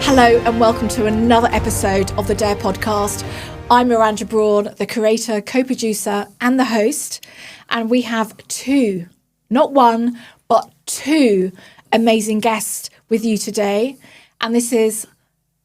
Hello and welcome to another episode of the D.A.R.E podcast. I'm Miranda Brawn, the creator, co-producer and the host. And we have two, not one, but two amazing guests with you today. And this is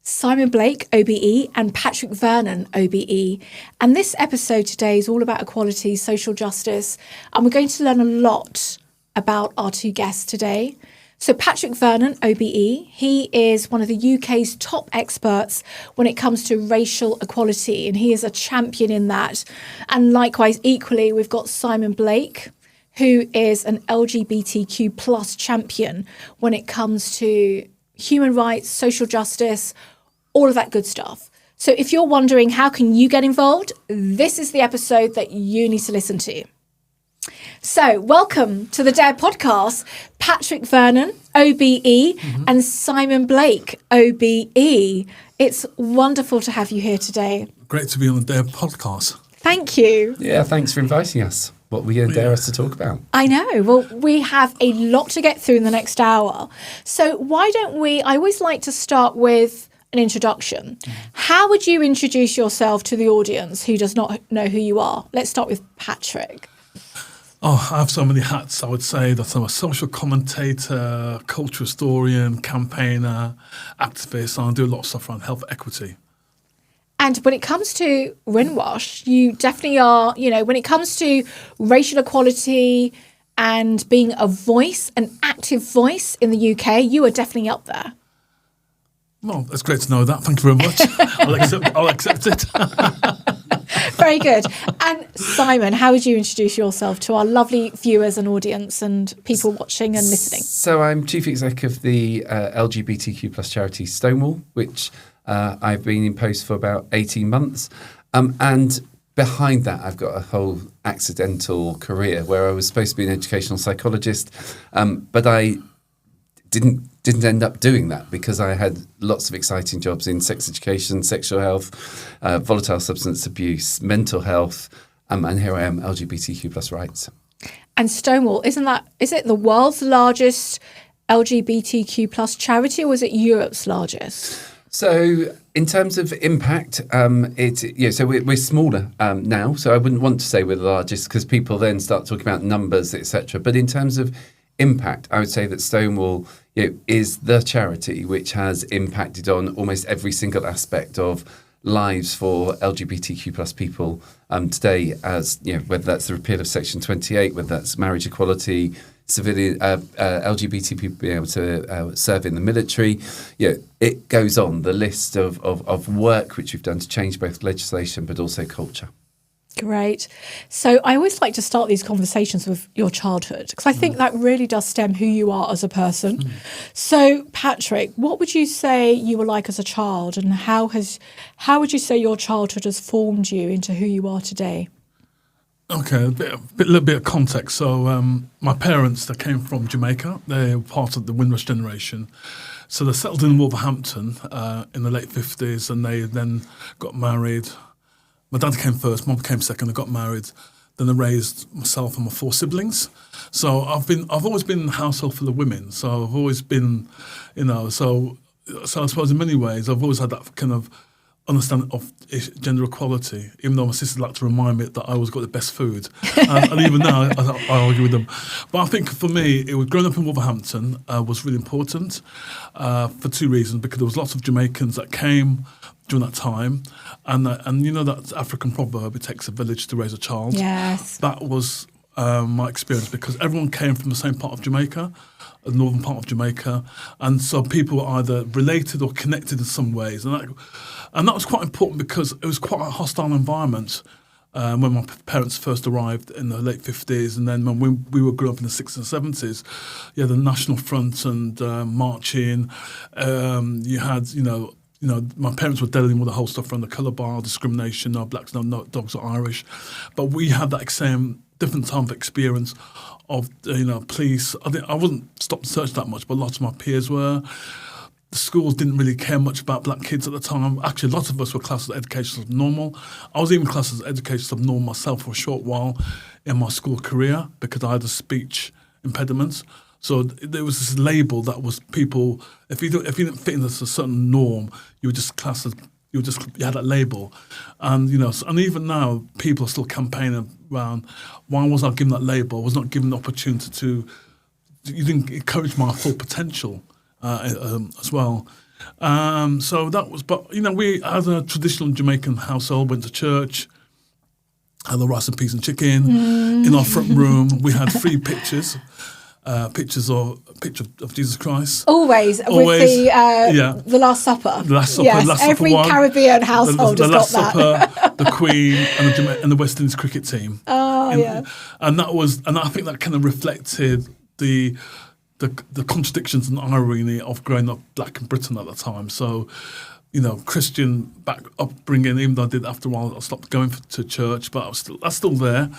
Simon Blake, OBE, and Patrick Vernon, OBE. And this episode today is all about equality, social justice. And we're going to learn a lot about our two guests today. So Patrick Vernon, OBE, he is one of the UK's top experts when it comes to racial equality, and he is a champion in that. And likewise, equally, we've got Simon Blake, who is an LGBTQ plus champion when it comes to human rights, social justice, all of that good stuff. So if you're wondering how can you get involved, this is the episode that you need to listen to. So welcome to the D.A.R.E podcast, Patrick Vernon, OBE, and Simon Blake, OBE. It's wonderful to have you here today. Great to be on the D.A.R.E podcast. Thank you. Yeah, thanks for inviting us. What were you going to dare us to talk about? I know. Well, we have a lot to get through in the next hour. So why don't I always like to start with an introduction. How would you introduce yourself to the audience who does not know who you are? Let's start with Patrick. Oh, I have so many hats. I would say that I'm a social commentator, culture historian, campaigner, activist, and I do a lot of stuff around health equity. And when it comes to Windrush, you definitely are, when it comes to racial equality and being a voice, an active voice in the UK, you are definitely up there. Well, it's great to know that. Thank you very much. I'll accept it. Very good. And Simon, how would you introduce yourself to our lovely viewers and audience and people watching and listening? So I'm Chief Exec of the LGBTQ plus charity Stonewall, which I've been in post for about 18 months. And behind that, I've got a whole accidental career where I was supposed to be an educational psychologist, but I didn't end up doing that because I had lots of exciting jobs in sex education, sexual health, volatile substance abuse, mental health, and here I am, LGBTQ plus rights. And Stonewall, is it the world's largest LGBTQ plus charity, or is it Europe's largest? So in terms of impact, so we're smaller now, so I wouldn't want to say we're the largest because people then start talking about numbers, etc. But in terms of impact, I would say that Stonewall is the charity which has impacted on almost every single aspect of lives for LGBTQ plus people today, as whether that's the repeal of Section 28, whether that's marriage equality, civilian LGBT people being able to serve in the military. It goes on, the list of work which we've done to change both legislation but also culture. Great. So I always like to start these conversations with your childhood because I think that really does stem who you are as a person. So Patrick, what would you say you were like as a child, and how would you say your childhood has formed you into who you are today? Okay, a little bit of context. So my parents, they came from Jamaica. They were part of the Windrush generation. So they settled in Wolverhampton in the late 50s, and they then got married. My dad came first, mum came second, they got married. Then they raised myself and my four siblings. So I've always been in the household for the women. So I've always been, so I suppose in many ways I've always had that kind of understanding of gender equality, even though my sisters like to remind me that I always got the best food. And even now I argue with them. But I think for me, growing up in Wolverhampton was really important for two reasons, because there was lots of Jamaicans that came during that time, and that African proverb, it takes a village to raise a child. Yes. That was my experience, because everyone came from the same part of Jamaica, the northern part of Jamaica, and so people were either related or connected in some ways, and that was quite important because it was quite a hostile environment when my parents first arrived in the late 50s, and then when we were growing up in the 60s and 70s, you had the National Front and marching. You had, my parents were dealing with the whole stuff around the colour bar, discrimination, no blacks, no dogs or Irish. But we had that same different type of experience of, police. I wasn't stopped and searched that much, but lots of my peers were. The schools didn't really care much about black kids at the time. Actually, lots of us were classed as education subnormal. I was even classed as education subnormal myself for a short while in my school career because I had a speech impediment. So there was this label that was people. If you didn't fit into a certain norm, you were just classed as you had that label, and and even now people are still campaigning around. Why was I given that label? I was not given the opportunity to. You didn't encourage my full potential as well. So that was, but we as a traditional Jamaican household went to church. Had the rice and peas and chicken in our front room. We had 3 pictures. Picture of Jesus Christ. Always with the Last Supper. The Last Supper. Yes, Last Supper every one. Caribbean household the has Last got that. Supper, the Queen, and the West Indies cricket team. Oh, yeah. And I think that kind of reflected the contradictions and irony of growing up black in Britain at the time. So, Christian upbringing, even though I did after a while, I stopped going to church, but that's still there.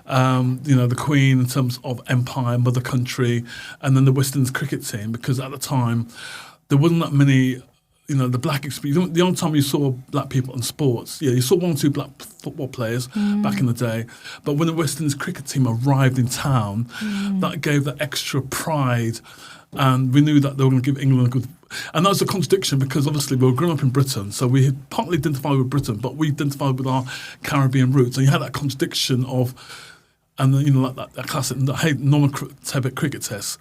The Queen in terms of empire, mother country, and then the West Indies cricket team, because at the time, there wasn't that many, the black experience. The only time you saw black people in sports, you saw 1 or 2 black football players back in the day, but when the West Indies cricket team arrived in town, that gave that extra pride. And we knew that they were going to give England a good... And that was a contradiction because obviously we were growing up in Britain, so we had partly identified with Britain, but we identified with our Caribbean roots. And you had that contradiction of... And like that classic, hey, normal type cricket test.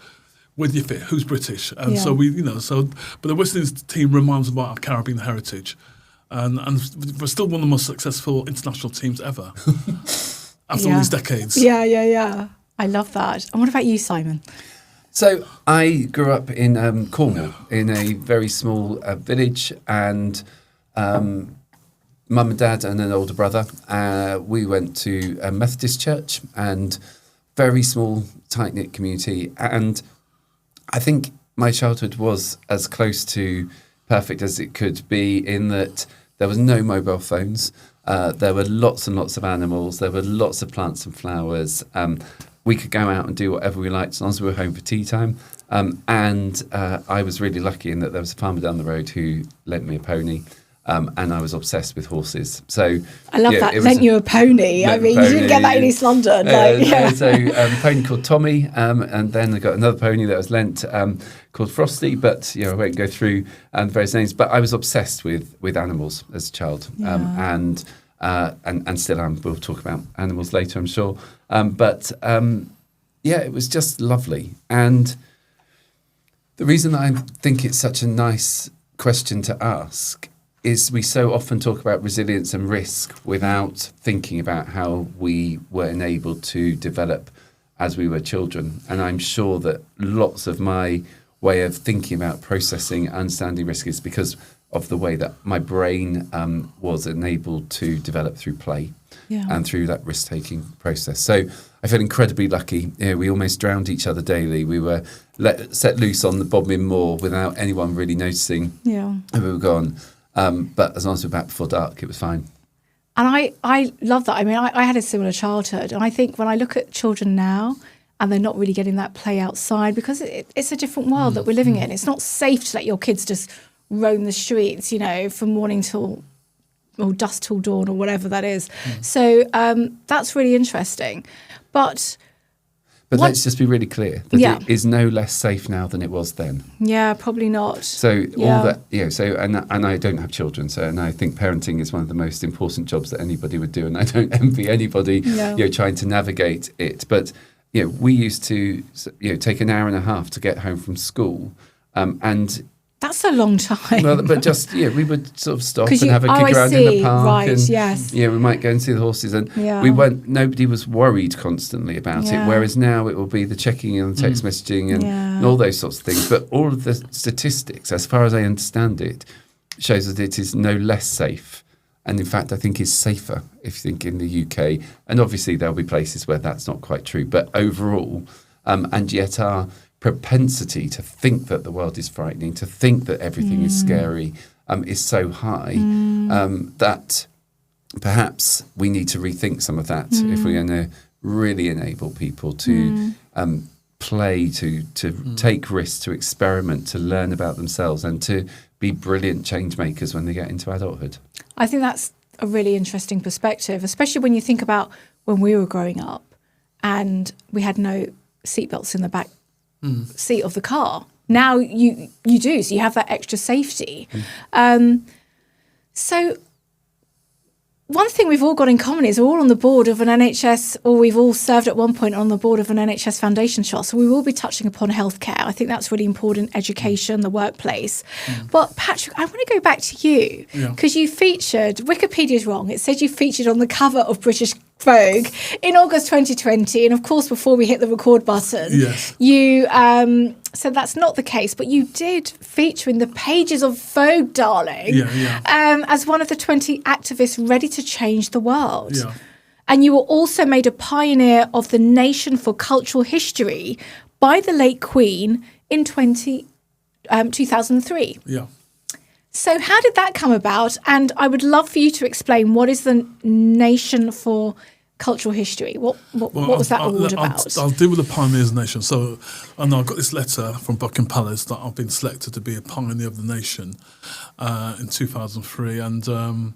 Where do you fit? Who's British? And so we, but the West Indies team reminds us about our Caribbean heritage. And we're still one of the most successful international teams ever after all these decades. Yeah. I love that. And what about you, Simon? So I grew up in Cornwall, in a very small village, and mum and dad and an older brother. We went to a Methodist church, and very small, tight-knit community. And I think my childhood was as close to perfect as it could be, in that there was no mobile phones. There were lots and lots of animals. There were lots of plants and flowers. We could go out and do whatever we liked as long as we were home for tea time. And I was really lucky in that there was a farmer down the road who lent me a pony. And I was obsessed with horses. So I love that. Lent you a pony. I mean, you didn't get that in East London. So a pony called Tommy. And then I got another pony that was lent called Frosty. But I won't go through the various names. But I was obsessed with animals as a child. And still am. We'll talk about animals later, I'm sure. It was just lovely. And the reason I think it's such a nice question to ask is we so often talk about resilience and risk without thinking about how we were enabled to develop as we were children. And I'm sure that lots of my way of thinking about processing, understanding risk is because of the way that my brain was enabled to develop through play and through that risk-taking process. So I feel incredibly lucky. We almost drowned each other daily. We were set loose on the Bodmin Moor without anyone really noticing. And we were gone. But as long as we were back before dark, it was fine. And I love that. I mean, I had a similar childhood. And I think when I look at children now, and they're not really getting that play outside because it's a different world that we're living in. It's not safe to let your kids just roam the streets, from morning till or dusk till dawn or whatever that is. So that's really interesting. But let's just be really clear that it is no less safe now than it was then. Yeah, probably not. So all that, and I don't have children, and I think parenting is one of the most important jobs that anybody would do, and I don't envy anybody, trying to navigate it. But we used to, take an hour and a half to get home from school, and that's a long time. Well, but just we would sort of stop and have a kick around in the park, right? And yes, we might go and see the horses, and we weren't. Nobody was worried constantly about it. Whereas now it will be the checking and the text messaging and all those sorts of things. But all of the statistics, as far as I understand it, shows that it is no less safe. And in fact, I think is safer if you think in the UK. And obviously there'll be places where that's not quite true. But overall, and yet our propensity to think that the world is frightening, to think that everything is scary, is so high that perhaps we need to rethink some of that if we're going to really enable people to play, to take risks, to experiment, to learn about themselves and to be brilliant change makers when they get into adulthood. I think that's a really interesting perspective, especially when you think about when we were growing up and we had no seatbelts in the back seat of the car. Now you do, so you have that extra safety. So one thing we've all got in common is we're all on the board of an NHS, or we've all served at one point on the board of an NHS foundation trust. So we will be touching upon healthcare. I think that's really important, education, the workplace. But Patrick, I want to go back to you because you featured, Wikipedia's wrong, it said you featured on the cover of British Vogue in August 2020. And of course, before we hit the record button, you said that's not the case, but you did feature in the pages of Vogue, darling, as one of the 20 activists ready to change the world. And you were also made a pioneer of the Nation for Cultural History by the late Queen in 2003. So how did that come about? And I would love for you to explain, what is the Nation for Cultural History? What was that award about? I'll deal with the Pioneers Nation. So I know I got this letter from Buckingham Palace that I've been selected to be a pioneer of the nation in 2003. And so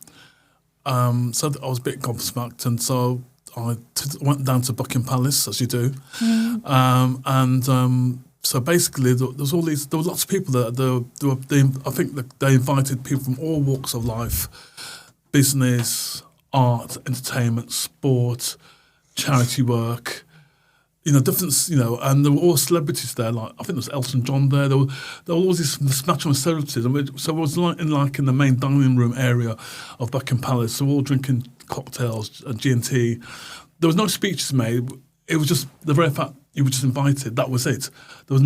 I was a bit gobsmacked. And so I went down to Buckingham Palace, as you do. So basically, there were lots of people there. I think that they invited people from all walks of life, business, art, entertainment, sport, charity work, different, and there were all celebrities there. Like I think there was Elton John there. There were all these national celebrities, and so it was in the main dining room area of Buckingham Palace. So we're all drinking cocktails and G&T. There was no speeches made. It was just the very fact you were just invited. That was it. There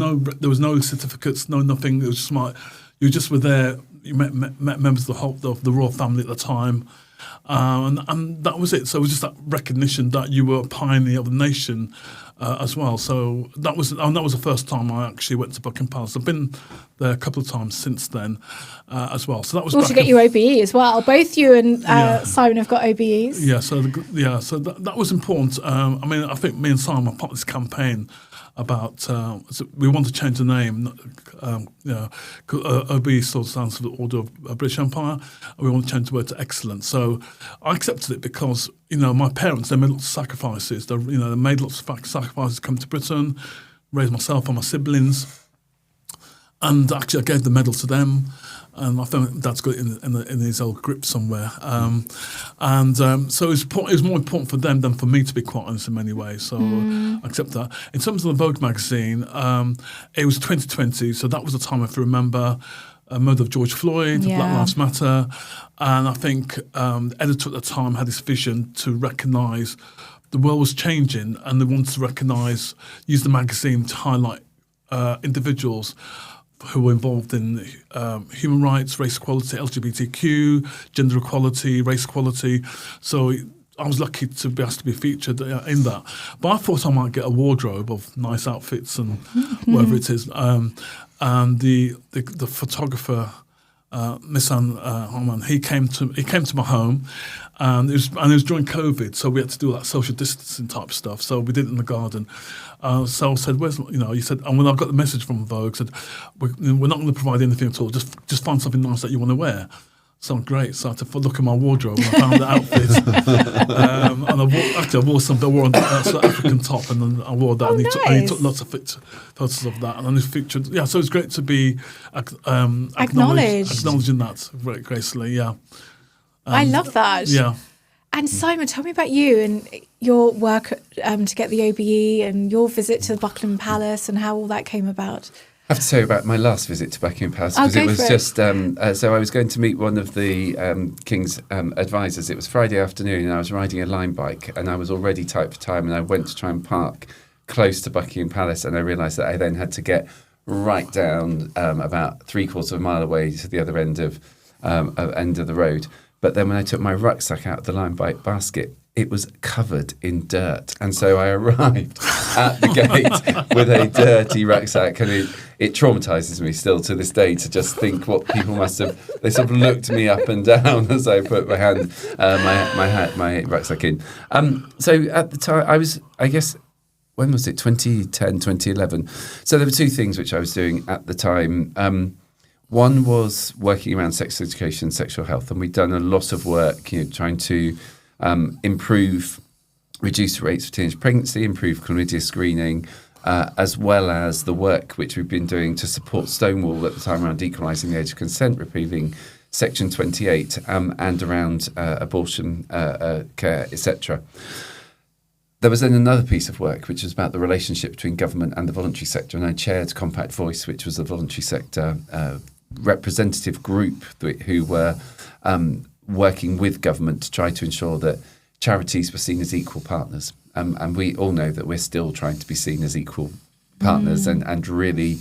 was no certificates, no nothing. It was just you just were there. You met members of the royal family at the time, and that was it. So it was just that recognition that you were a pioneer of the nation as well. So that was the first time I actually went to Buckingham Palace. I've been there a couple of times since then as well. So that was. We also get your OBE as well. Both you and Simon have got OBEs. So that was important. I think me and Simon were part of this campaign about we want to change the name. OBE still stands for the Order of British Empire. And we want to change the word to excellence. So I accepted it because my parents, they made lots of sacrifices. They made lots of sacrifices to come to Britain, raise myself and my siblings, and actually I gave the medal to them. And I think Dad's got it in his old grip somewhere. So it was more important for them than for me, to be quite honest, in many ways. So I accept that. In terms of the Vogue magazine, it was 2020, so that was the time, if you remember, murder of George Floyd, Black Lives Matter. And I think the editor at the time had this vision to recognise the world was changing, and they wanted to use the magazine to highlight individuals who were involved in human rights, race equality, LGBTQ, gender equality, race equality. So I was lucky to be asked to be featured in that. But I thought I might get a wardrobe of nice outfits and whatever it is. And the photographer, Nissan Harman, he came to my home, and it was during COVID, so we had to do that social distancing type stuff. So we did it in the garden. So I said, he said, and when I got the message from Vogue, said, we're not going to provide anything at all. Just find something nice that you want to wear. So great. So I had to look at my wardrobe, and I found the outfit. And I wore some. I wore an African top, and then I wore that. And he took lots of photos of that, and then he featured. Yeah, so it's great to be acknowledging that very gracefully. Yeah, I love that. Yeah. And Simon, tell me about you and your work to get the OBE and your visit to Buckingham Palace and how all that came about. I have to tell you about my last visit to Buckingham Palace, because it was just so I was going to meet one of the King's advisors. It was Friday afternoon, and I was riding a line bike, and I was already tight for time, and I went to try and park close to Buckingham Palace, and I realised that I then had to get right down about 3/4 of a mile away to the other end of the road. But then when I took my rucksack out of the line bike basket, it was covered in dirt. And so I arrived at the gate with a dirty rucksack, and it traumatises me still to this day to just think what people must have. They sort of looked me up and down as I put my rucksack in. So at the time, I was, I guess, when was it? 2010, 2011. So there were two things which I was doing at the time. One was working around sex education, sexual health, and we'd done a lot of work, trying to reduce rates of teenage pregnancy, improve chlamydia screening, as well as the work which we've been doing to support Stonewall at the time around equalising the age of consent, repealing Section 28, and around abortion care, etc. There was then another piece of work which was about the relationship between government and the voluntary sector, and I chaired Compact Voice, which was the voluntary sector representative group who were working with government to try to ensure that charities were seen as equal partners. And we all know that we're still trying to be seen as equal partners and really,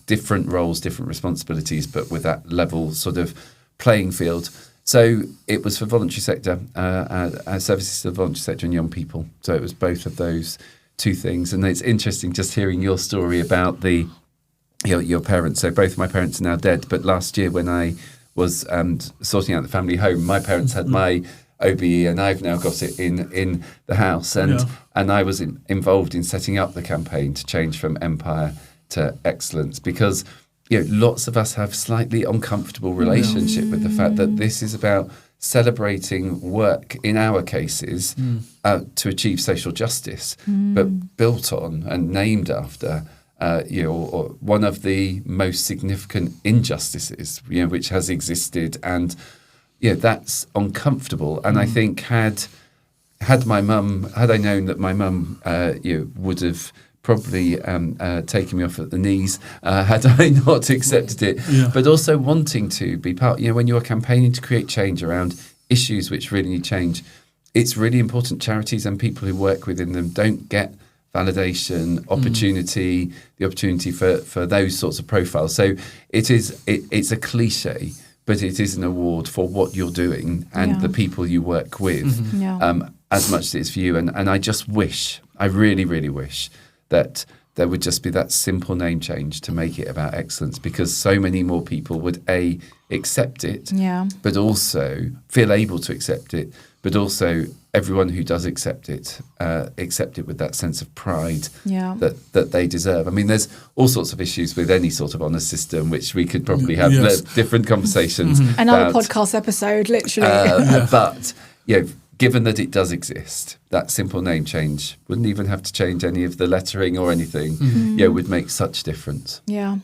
different roles, different responsibilities, but with that level sort of playing field. So it was for voluntary sector, services to the voluntary sector and young people. So it was both of those two things. And it's interesting just hearing your story about your parents. So both of my parents are now dead. But last year when I was sorting out the family home, my parents had my OBE, and I've now got it in the house, and I was involved in setting up the campaign to change from empire to excellence, because lots of us have slightly uncomfortable relationship with the fact that this is about celebrating work in our cases to achieve social justice, but built on and named after or one of the most significant injustices which has existed. And that's uncomfortable. And I think had I known that my mum would have probably taken me off at the knees had I not accepted it. Yeah. But also wanting to be part, when you're campaigning to create change around issues which really need change, it's really important charities and people who work within them don't get validation, opportunity, the opportunity for those sorts of profiles. So it's a cliche, but it is an award for what you're doing and the people you work with, as much as it's for you. And I just wish, I really, really wish that there would just be that simple name change to make it about excellence, because so many more people would, A, accept it, but also feel able to accept it, but also everyone who does accept it with that sense of pride that they deserve. I mean, there's all sorts of issues with any sort of honour system, which we could probably have different conversations. Another podcast episode, literally. But, given that it does exist, that simple name change wouldn't even have to change any of the lettering or anything, would make such difference. Yeah.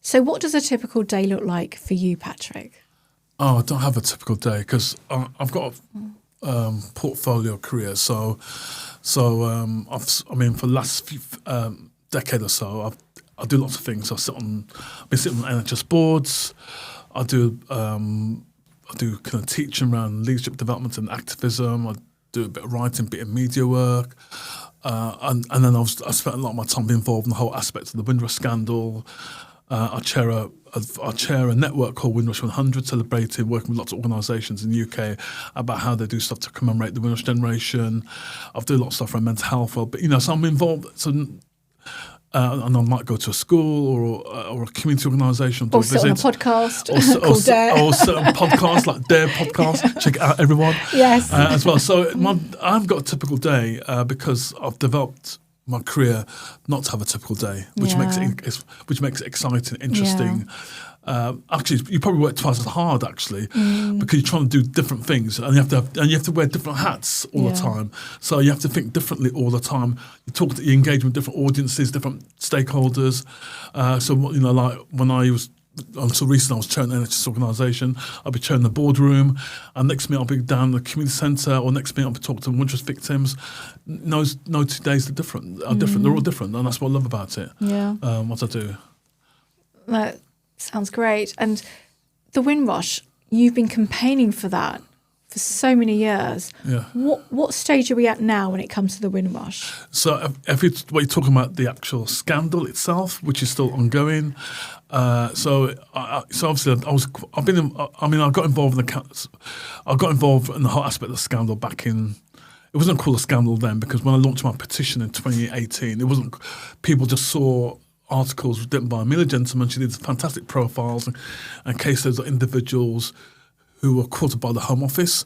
So what does a typical day look like for you, Patrick? Oh, I don't have a typical day because I've got a portfolio career. So for the last few, decade or so, I do lots of things. I've been sitting on NHS boards. I do kind of teaching around leadership development and activism. I do a bit of writing, a bit of media work. And then I've spent a lot of my time being involved in the whole aspect of the Windrush scandal. I chair a network called Windrush 100, celebrating, working with lots of organisations in the UK about how they do stuff to commemorate the Windrush generation. I've done a lot of stuff around mental health, but so I'm involved. So, and I might go to a school or a community organisation. Or sit on a podcast called D.A.R.E. Or sit on a podcast like D.A.R.E. podcast. Check it out, everyone. Yes. As well. So I haven't got a typical day because I've developed my career not to have a typical day, which makes it exciting, interesting. Actually, you probably work twice as hard because you're trying to do different things, and you have to wear different hats all the time. So you have to think differently all the time. You engage with different audiences, different stakeholders. So like when I was. Until recently, I was chairing the NHS organisation. I'll be chairing the boardroom, and next minute I'll be down the community centre, or next minute I'll be talking to Windrush victims. No 2 days are different. They're all different, and that's what I love about it. What I do. That sounds great. And the Windrush, you've been campaigning for that for so many years. Yeah. What stage are we at now when it comes to the Windrush? So, what you're talking about the actual scandal itself, which is still ongoing. So obviously, I got involved in the whole aspect of the scandal back in. It wasn't called a scandal then, because when I launched my petition in 2018, it wasn't. People just saw articles written by Amelia Gentleman. She did fantastic profiles and cases of individuals who were quoted by the Home Office,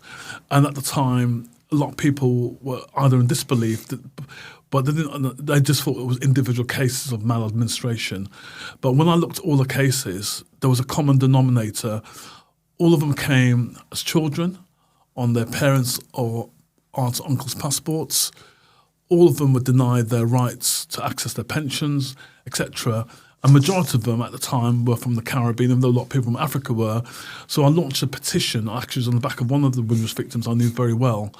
and at the time, a lot of people were either in disbelief, but they just thought it was individual cases of maladministration. But when I looked at all the cases, there was a common denominator. All of them came as children on their parents' or aunts' uncles' passports, all of them were denied their rights to access their pensions, etc. A majority of them at the time were from the Caribbean, even though a lot of people from Africa were. So I launched a petition, actually it was on the back of one of the Windrush victims I knew very well.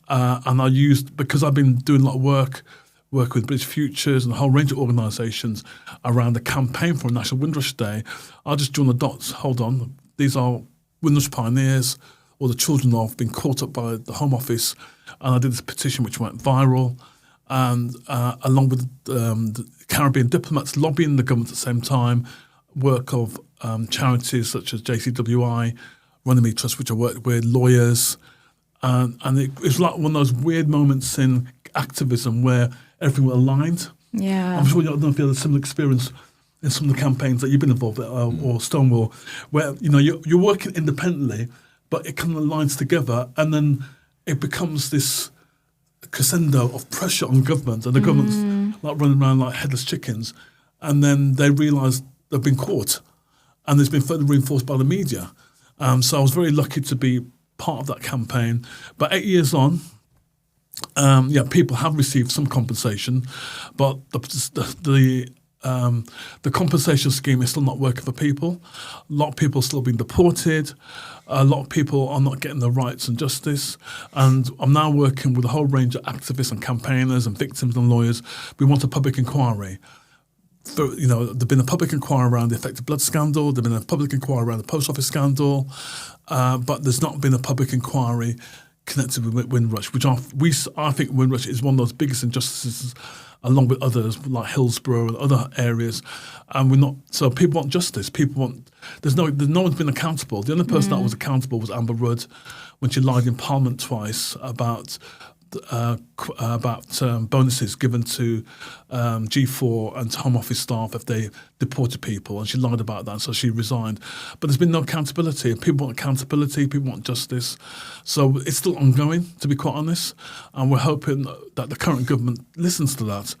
And I used, because I've been doing a lot of work with British Futures and a whole range of organisations around the campaign for National Windrush Day, I'll just join the dots. Hold on, these are Windrush pioneers, or the children of, been caught up by the Home Office. And I did this petition which went viral. And along with the Caribbean diplomats lobbying the government at the same time, work of charities such as JCWI, Runnymede Trust, which I worked with, lawyers. And it was like one of those weird moments in activism where everything was aligned. Yeah. I'm sure you don't know if you had a similar experience in some of the campaigns that you've been involved in, or Stonewall, where you're working independently, but it kind of aligns together, and then it becomes this crescendo of pressure on government, and the government's like running around like headless chickens, and then they realise they've been caught, and it's been further reinforced by the media. So I was very lucky to be part of that campaign. But 8 years on, people have received some compensation, but the compensation scheme is still not working for people. A lot of people are still being deported. A lot of people are not getting their rights and justice. And I'm now working with a whole range of activists and campaigners and victims and lawyers. We want a public inquiry. There's been a public inquiry around the Effective Blood scandal. There's been a public inquiry around the Post Office scandal. But there's not been a public inquiry connected with Windrush, which I think Windrush is one of those biggest injustices, along with others like Hillsborough and other areas, and we're not. So people want justice. People want. No one's been accountable. The only person that was accountable was Amber Rudd, when she lied in Parliament twice about bonuses given to G4 and Home Office staff if they deported people, and she lied about that, so she resigned. But there's been no accountability. People want accountability, people want justice. So it's still ongoing, to be quite honest, and we're hoping that the current government listens to that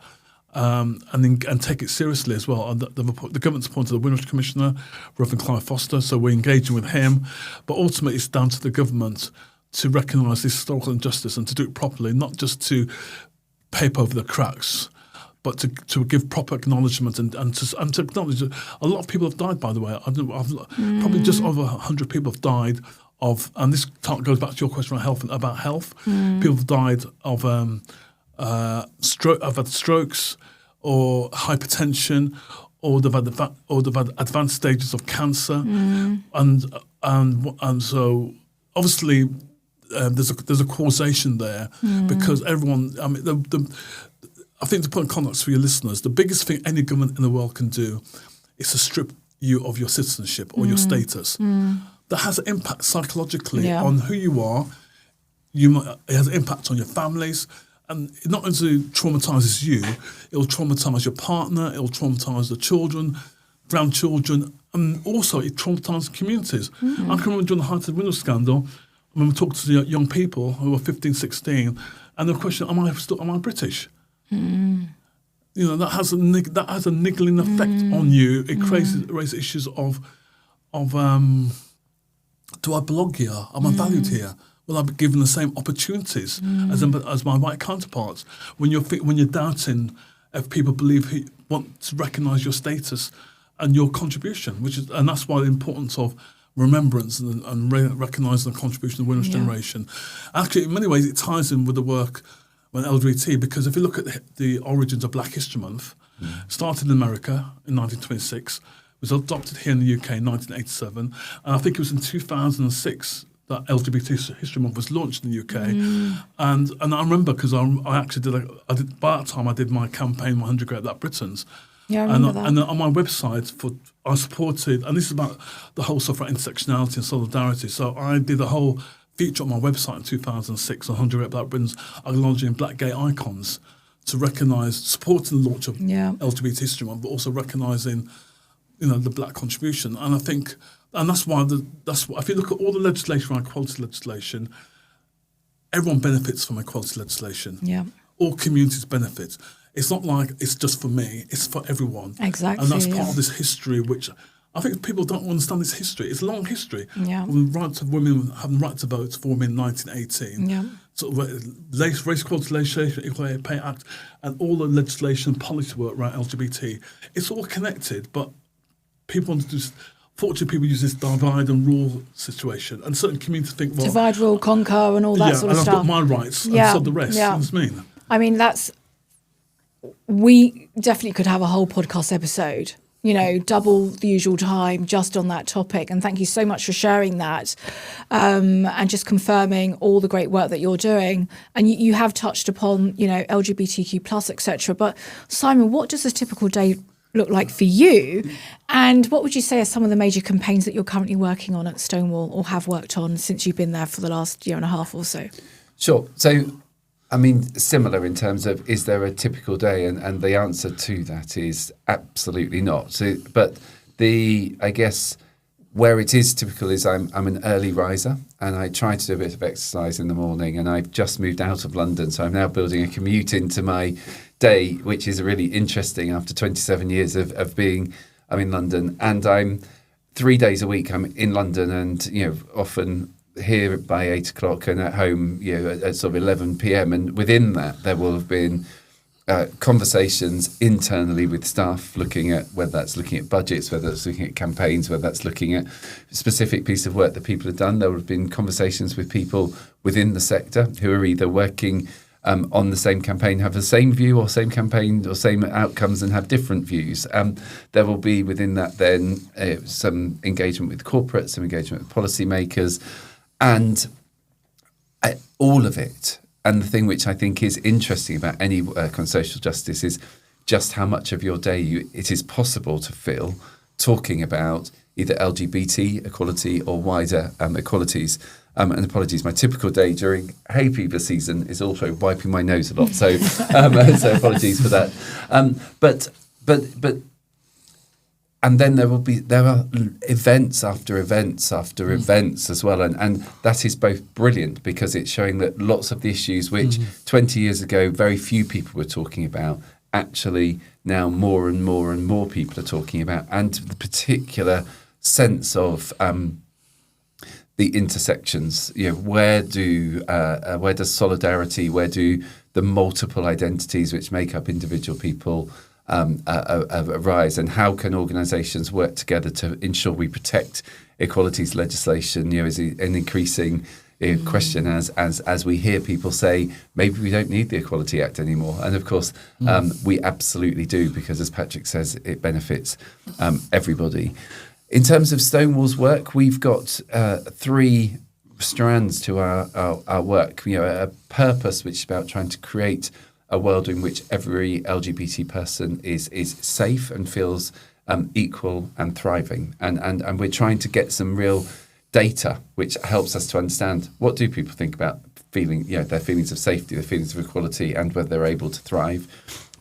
and take it seriously as well. And the government's appointed a Windrush Commissioner, Reverend Clive Foster, so we're engaging with him. But ultimately it's down to the government to recognise this historical injustice and to do it properly, not just to paper over the cracks, but to give proper acknowledgement and to acknowledge that a lot of people have died, by the way. Probably just over 100 people have died of, and this goes back to your question about health. People have died of had strokes or hypertension, or they've had advanced stages of cancer, and so obviously. There's a causation there because everyone. I mean, I think to put in context for your listeners, the biggest thing any government in the world can do is to strip you of your citizenship or your status. That has an impact psychologically on who you are. It has an impact on your families, and it not only traumatises you, it will traumatise your partner, it will traumatise the children, grandchildren, and also it traumatises communities. I can remember during the height of the Windrush scandal, when we talked to the young people who were 15, 16, and the question, am I British? That has a niggling effect on you. It raises issues of do I belong here? Am I valued here? Will I be given the same opportunities as my white counterparts? When you're doubting if people want to recognise your status and your contribution, and that's why the importance of remembrance and recognising the contribution of the Windrush generation. Actually, in many ways, it ties in with the work on LGBT, because if you look at the origins of Black History Month, it started in America in 1926, was adopted here in the UK in 1987, and I think it was in 2006 that LGBT History Month was launched in the UK. And I remember because I actually did by that time I did my campaign 100 Great Black Britons. Yeah, I remember that. And on my website, I supported, and this is about the whole stuff about intersectionality and solidarity. So I did a whole feature on my website in 2006 on 100 Black Britons, acknowledging black gay icons to recognise, supporting the launch of LGBT History Month, but also recognising, the black contribution. And I think, and that's why if you look at all the legislation around equality legislation, everyone benefits from equality legislation. Yeah. All communities benefit. It's not like it's just for me, it's for everyone. Exactly. And that's part of this history which I think people don't understand this history. It's a long history. Yeah. From the rights of women having the right to vote for women in 1918. Yeah. Sort of Race Equality Legislation, Equal Pay Act, and all the legislation and policy work around LGBT. It's all connected, but people want to just. Fortunately, people use this divide and rule situation, and certain communities think, well, divide, rule, conquer, and all that sort of and stuff. I've got my rights, Yeah, and so the rest. yeah. You know what I mean? I mean, we definitely could have a whole podcast episode, double the usual time just on that topic. And thank you so much for sharing that and just confirming all the great work that you're doing. And you have touched upon, LGBTQ plus, etc. But Simon, what does a typical day look like for you? And what would you say are some of the major campaigns that you're currently working on at Stonewall or have worked on since you've been there for the last year and a half or so? Sure. So, I mean, similar in terms of, is there a typical day? And the answer to that is absolutely not. So, but I guess where it is typical is I'm an early riser, and I try to do a bit of exercise in the morning, and I've just moved out of London. So I'm now building a commute into my day, which is really interesting after 27 years of being, I'm in London, and I'm 3 days a week, I'm in London, and, often here by 8 o'clock and at home, at sort of 11 p.m. And within that, there will have been conversations internally with staff, looking at whether that's looking at budgets, whether that's looking at campaigns, whether that's looking at specific piece of work that people have done. There will have been conversations with people within the sector who are either working on the same campaign, have the same view or same campaign or same outcomes and have different views. There will be within that then some engagement with corporates, some engagement with policymakers, and all of it. And the thing which I think is interesting about any work on social justice is just how much of your day it is possible to fill talking about either LGBT equality or wider equalities. And apologies, my typical day during hay fever season is also wiping my nose a lot. So, so apologies for that. But and then there are events after events after events as well, and that is both brilliant because it's showing that lots of the issues which 20 years ago very few people were talking about, actually now more and more and more people are talking about, and the particular sense of the intersections. Where does solidarity, where do the multiple identities which make up individual people arise, and how can organisations work together to ensure we protect equalities legislation? Is an increasing question as we hear people say maybe we don't need the Equality Act anymore, and of course we absolutely do, because as Patrick says, it benefits everybody. In terms of Stonewall's work, we've got 3 strands to our work. A purpose which is about trying to create a world in which every LGBT person is safe and feels equal and thriving. And we're trying to get some real data which helps us to understand what do people think about their feelings of safety, their feelings of equality, and whether they're able to thrive.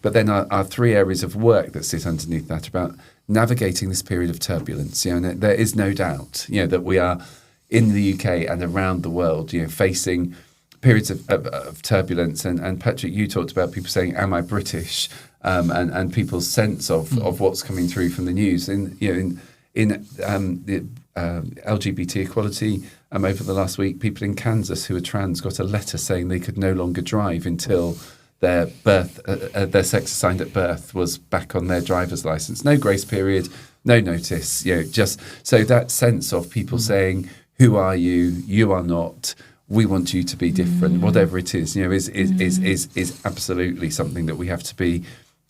But then our 3 areas of work that sit underneath that about navigating this period of turbulence. And there is no doubt that we are in the UK and around the world facing periods of turbulence, and Patrick, you talked about people saying, "Am I British?" and people's sense of what's coming through from the news. In the LGBT equality, over the last week, people in Kansas who are trans got a letter saying they could no longer drive until their sex assigned at birth was back on their driver's license. No grace period, no notice. Just so that sense of people saying, "Who are you? You are not. We want you to be different," whatever it is, is absolutely something that we have to be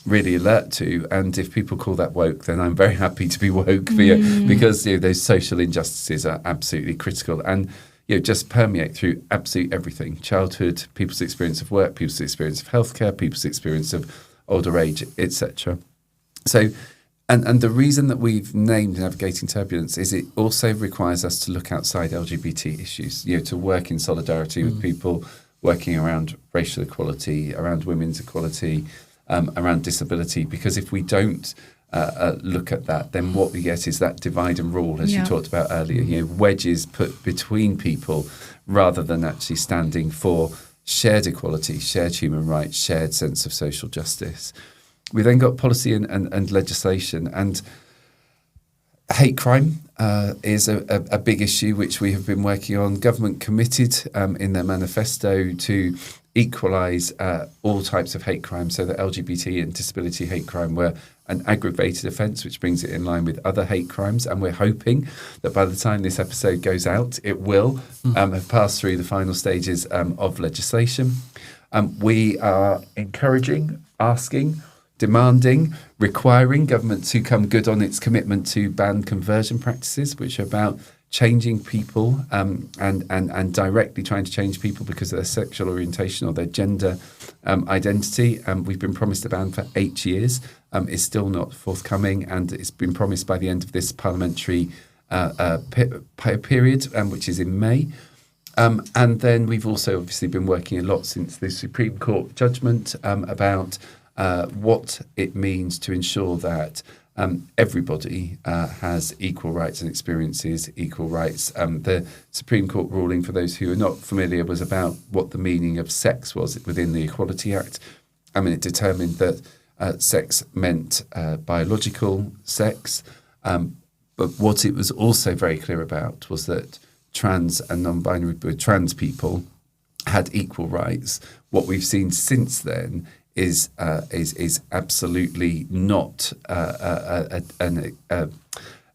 really alert to. And if people call that woke, then I'm very happy to be woke because those social injustices are absolutely critical and just permeate through absolutely everything: childhood, people's experience of work, people's experience of healthcare, people's experience of older age, etc. So. And the reason that we've named Navigating Turbulence is it also requires us to look outside LGBT issues, to work in solidarity with people working around racial equality, around women's equality, around disability. Because if we don't look at that, then what we get is that divide and rule, as you talked about earlier, wedges put between people rather than actually standing for shared equality, shared human rights, shared sense of social justice. We then got policy and legislation, and Hate crime is a big issue which we have been working on. Government committed in their manifesto to equalise all types of hate crime, so that LGBT and disability hate crime were an aggravated offence, which brings it in line with other hate crimes. And we're hoping that by the time this episode goes out, it will have passed through the final stages of legislation. We are encouraging, asking, demanding, requiring government to come good on its commitment to ban conversion practices, which are about changing people and directly trying to change people because of their sexual orientation or their gender identity. We've been promised a ban for 8 years. It's still not forthcoming, and it's been promised by the end of this parliamentary period, which is in May. And then we've also obviously been working a lot since the Supreme Court judgment about what it means to ensure that everybody has equal rights and experiences equal rights. The Supreme Court ruling, for those who are not familiar, was about what the meaning of sex was within the Equality Act. It determined that sex meant biological sex, but what it was also very clear about was that trans and non-binary trans people had equal rights. What we've seen since then is absolutely not a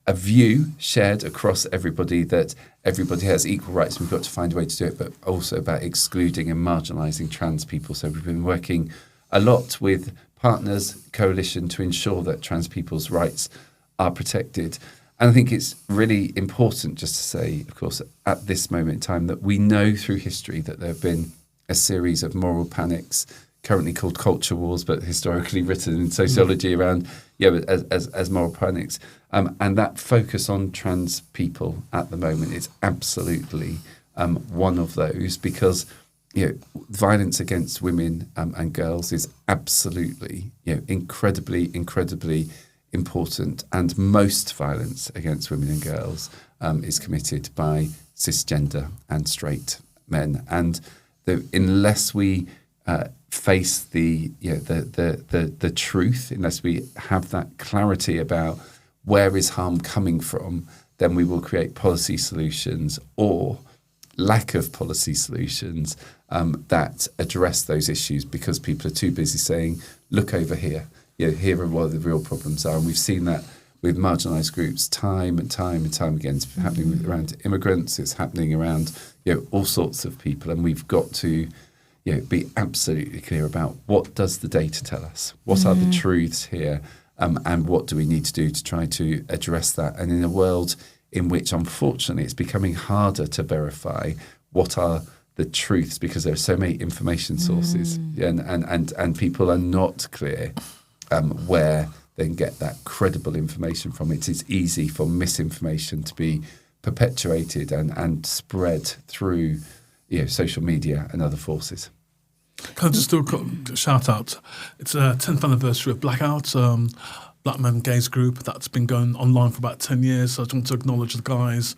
view shared across everybody that everybody has equal rights. We've got to find a way to do it, but also about excluding and marginalising trans people. So we've been working a lot with partners, coalition, to ensure that trans people's rights are protected. And I think it's really important just to say, of course, at this moment in time, that we know through history that there have been a series of moral panics, currently called culture wars, but historically written in sociology around as moral panics. And that focus on trans people at the moment is absolutely one of those, because violence against women and girls is absolutely incredibly important, and most violence against women and girls is committed by cisgender and straight men. And unless we face the truth, unless we have that clarity about where is harm coming from, then we will create policy solutions or lack of policy solutions that address those issues, because people are too busy saying, look over here, here are what the real problems are. And we've seen that with marginalised groups time and time again. It's happening around immigrants, it's happening around all sorts of people, and we've got to be absolutely clear about what does the data tell us, what are the truths here, and what do we need to do to try to address that. And in a world in which, unfortunately, it's becoming harder to verify what are the truths because there are so many information sources, and people are not clear where they can get that credible information from. It is easy for misinformation to be perpetuated and spread through social media and other forces. Can I just do a shout out? It's a 10th anniversary of Blackout, Black Men Gays group that's been going online for about 10 years. So I just want to acknowledge the guys.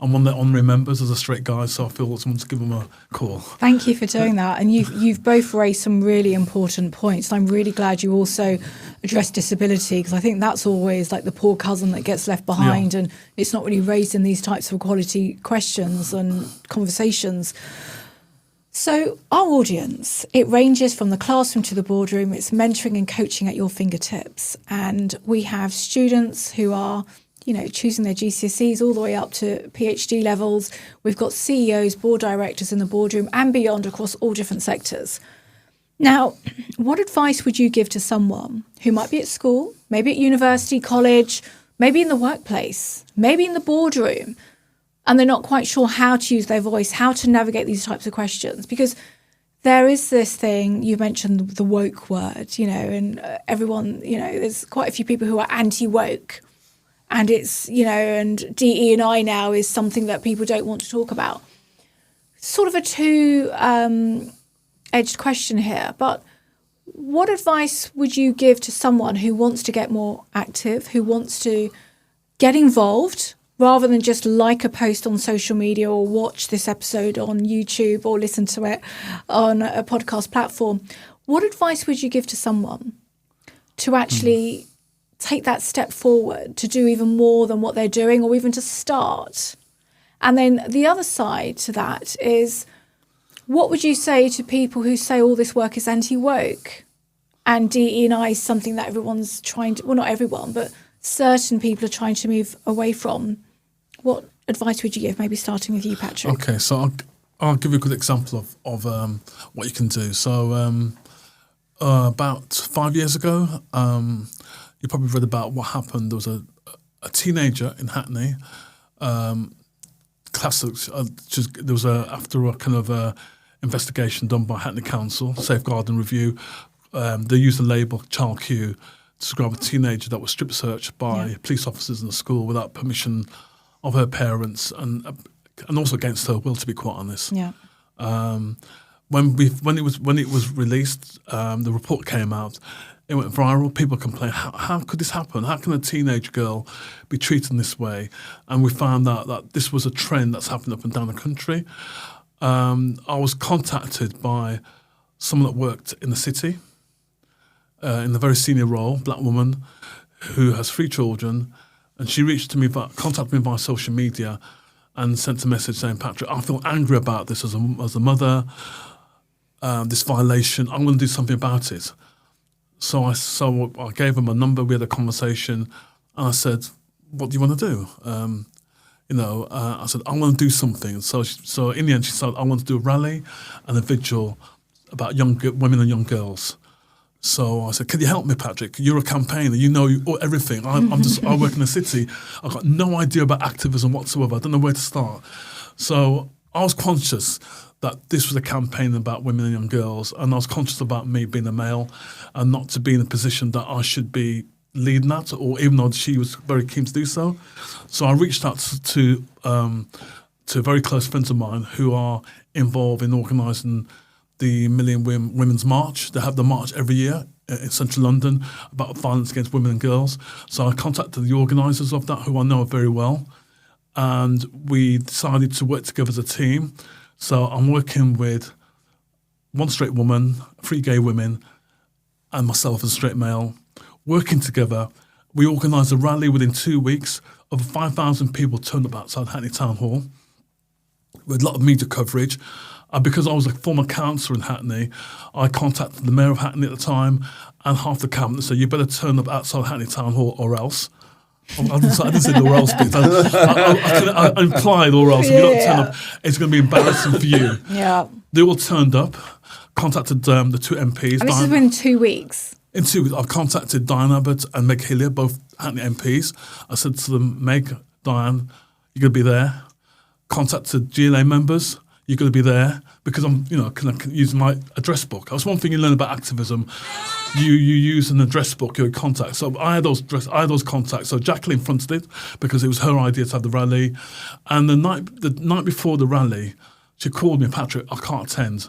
I'm one of their honorary members as a straight guy, so I feel someone to give them a call. Thank you for doing that. And you've both raised some really important points. And I'm really glad you also addressed disability, because I think that's always like the poor cousin that gets left behind, and it's not really raised in these types of equality questions and conversations. So our audience, it ranges from the classroom to the boardroom. It's mentoring and coaching at your fingertips. And we have students who are, choosing their GCSEs all the way up to PhD levels. We've got CEOs, board directors in the boardroom and beyond across all different sectors. Now, what advice would you give to someone who might be at school, maybe at university, college, maybe in the workplace, maybe in the boardroom, and they're not quite sure how to use their voice, how to navigate these types of questions? Because there is this thing, you mentioned the woke word, and everyone, there's quite a few people who are anti-woke. And it's, and DE&I now is something that people don't want to talk about. Sort of a two-edged question here, but what advice would you give to someone who wants to get more active, who wants to get involved, rather than just like a post on social media or watch this episode on YouTube or listen to it on a podcast platform? What advice would you give to someone to actually take that step forward to do even more than what they're doing, or even to start? And then the other side to that is, what would you say to people who say all this work is anti-woke and DE&I is something that everyone's trying to, well, not everyone, but certain people are trying to move away from? What advice would you give? Maybe starting with you, Patrick. Okay, so I'll give you a good example of what you can do. So about 5 years ago, you probably read about what happened. There was a teenager in Hackney. There was after a kind of investigation done by Hackney Council, Safeguarding Review. They used the label Child Q to describe a teenager that was strip searched by police officers in the school without permission of her parents, and also against her will, to be quite honest. Yeah. When it was released, the report came out. It went viral. People complained, how could this happen? How can a teenage girl be treated in this way? And we found out that this was a trend that's happened up and down the country. I was contacted by someone that worked in the city, in a very senior role, black woman, who has 3 children, and she contacted me via social media and sent a message saying, Patrick, I feel angry about this as a mother, this violation. I'm going to do something about it. So I gave her my number. We had a conversation, and I said, "What do you want to do?" I said, "I want to do something." So in the end, she said, "I want to do a rally and a vigil about young women and young girls." So I said, "Can you help me, Patrick? You're a campaigner. You know everything. I work in the city. I've got no idea about activism whatsoever. I don't know where to start." So I was conscious that this was a campaign about women and young girls, and I was conscious about me being a male and not to be in a position that I should be leading that, or even though she was very keen to do so. So I reached out to very close friends of mine who are involved in organising the Million Women's March. They have the march every year in central London about violence against women and girls. So I contacted the organisers of that, who I know very well, and we decided to work together as a team. So I'm working with 1 straight woman, 3 gay women, and myself as a straight male, working together. We organised a rally within 2 weeks. Over 5,000 people turned up outside Hackney Town Hall with a lot of media coverage. Because I was a former councillor in Hackney, I contacted the mayor of Hackney at the time and half the cabinet said, "You better turn up outside Hackney Town Hall or else." I didn't say the or else bit. I implied or else. If you don't turn up, it's going to be embarrassing for you. Yeah. They all turned up, contacted the 2 MPs. And this has been 2 weeks. In 2 weeks, I've contacted Diane Abbott and Meg Hillier, both Hackney MPs. I said to them, Meg, Diane, you're going to be there. Contacted GLA members. You're going to be there because can I use my address book? That's one thing you learn about activism. You use an address book, your contacts. So I had those contacts. So Jacqueline fronted it because it was her idea to have the rally. And the night before the rally, she called me, Patrick, I can't attend.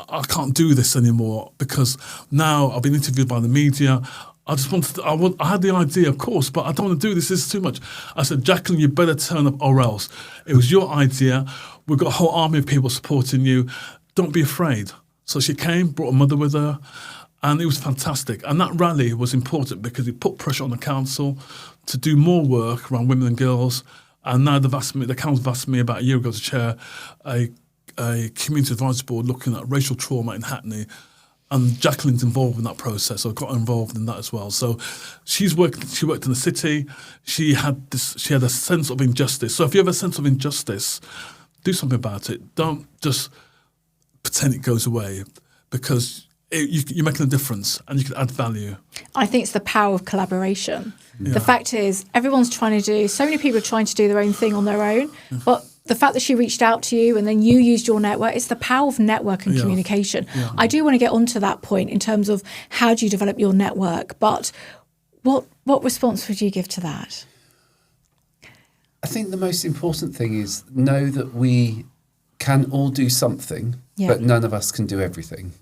I can't do this anymore because now I've been interviewed by the media. I just wanted I had the idea, of course, but I don't want to do this. This is too much. I said, Jacqueline, you better turn up or else. It was your idea. We've got a whole army of people supporting you. Don't be afraid. So she came, brought her mother with her, and it was fantastic. And that rally was important because it put pressure on the council to do more work around women and girls. And now the council have asked me about a year ago to chair a community advisory board looking at racial trauma in Hackney. And Jacqueline's involved in that process, or got involved in that as well. So she worked in the city. She had a sense of injustice. So if you have a sense of injustice, do something about it. Don't just pretend it goes away, because you're making a difference and you can add value. I think it's the power of collaboration. Yeah. The fact is, everyone's trying to do, so many people are trying to do their own thing on their own, but the fact that she reached out to you and then you used your network, it's the power of network and communication. Yeah. I do want to get onto that point in terms of how do you develop your network, but what response would you give to that? I think the most important thing is know that we can all do something, but none of us can do everything.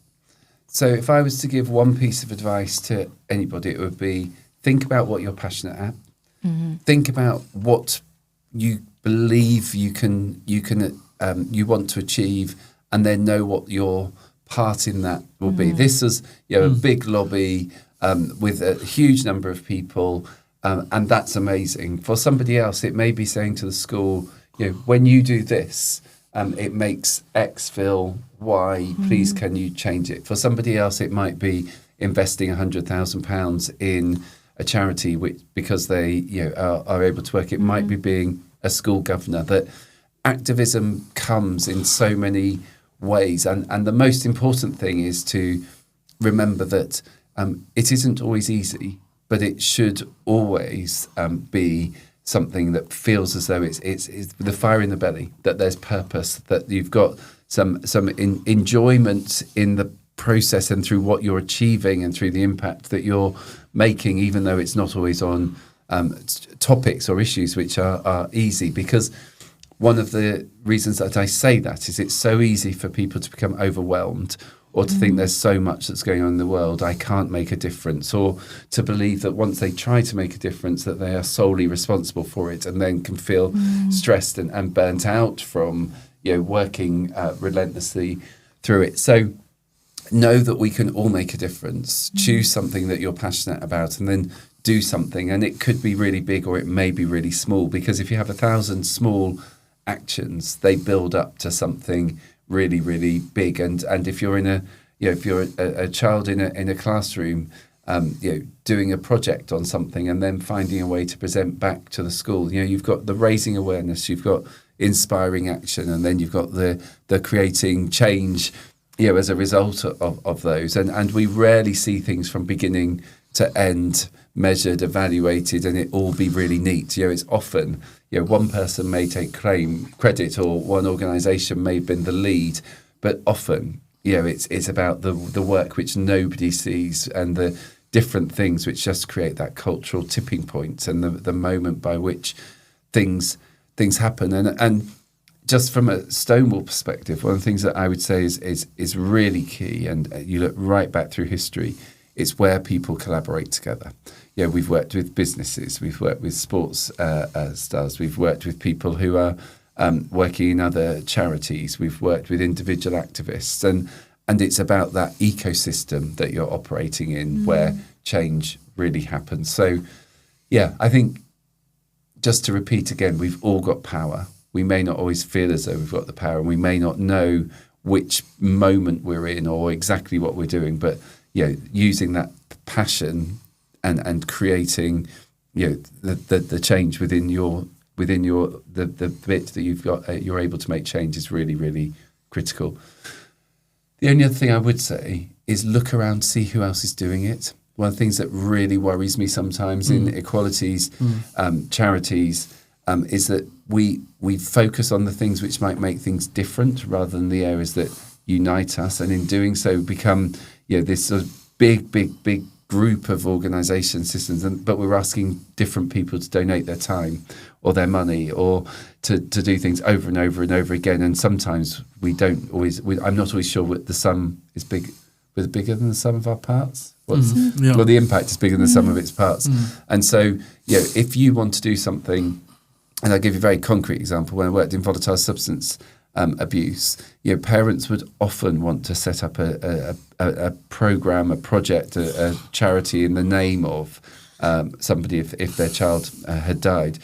So if I was to give one piece of advice to anybody, it would be think about what you're passionate at. Mm-hmm. Think about what you believe you want to achieve, and then know what your part in that will be. This is a big lobby. with a huge number of people, and that's amazing. For somebody else, it may be saying to the school, when you do this, it makes X feel Y, please can you change it? For somebody else, it might be investing £100,000 in a charity because they are able to work. It might be being a school governor. That activism comes in so many ways, and the most important thing is to remember that it isn't always easy, but it should always be something that feels as though it's the fire in the belly, that there's purpose, that you've got some enjoyment in the process and through what you're achieving and through the impact that you're making, even though it's not always on topics or issues which are easy. Because one of the reasons that I say that is it's so easy for people to become overwhelmed, or to think there's so much that's going on in the world, I can't make a difference, or to believe that once they try to make a difference that they are solely responsible for it, and then can feel stressed and burnt out from working relentlessly through it. So know that we can all make a difference. Choose something that you're passionate about and then do something. And it could be really big or it may be really small, because if you have 1,000 small actions, they build up to something really, really big. And if you're if you're a child in a classroom, doing a project on something and then finding a way to present back to the school, you've got the raising awareness, you've got inspiring action, and then you've got the creating change, as a result of those. And we rarely see things from beginning to end measured, evaluated, and it all be really neat. It's often, one person may take credit, or one organisation may have been the lead, but often, it's about the work which nobody sees and the different things which just create that cultural tipping point and the moment by which things happen. And just from a Stonewall perspective, one of the things that I would say is really key, and you look right back through history, it's where people collaborate together. We've worked with businesses, we've worked with sports stars, we've worked with people who are working in other charities, we've worked with individual activists, and it's about that ecosystem that you're operating in where change really happens. So, I think, just to repeat again, we've all got power. We may not always feel as though we've got the power, and we may not know which moment we're in or exactly what we're doing, but using that passion and creating the change within the bit that you've got, you're able to make change is really, really critical. The only other thing I would say is look around, see who else is doing it. One of the things that really worries me sometimes in equalities, charities, is that we focus on the things which might make things different rather than the areas that unite us, and in doing so become this sort of big group of organisation systems, but we're asking different people to donate their time or their money or to do things over and over and over again, and sometimes we don't always. I'm not always sure what the sum is bigger than the sum of our parts. Well, the impact is bigger than the sum of its parts, and so if you want to do something. And I'll give you a very concrete example. When I worked in volatile substance abuse, parents would often want to set up a program, a project, a charity in the name of somebody if their child had died.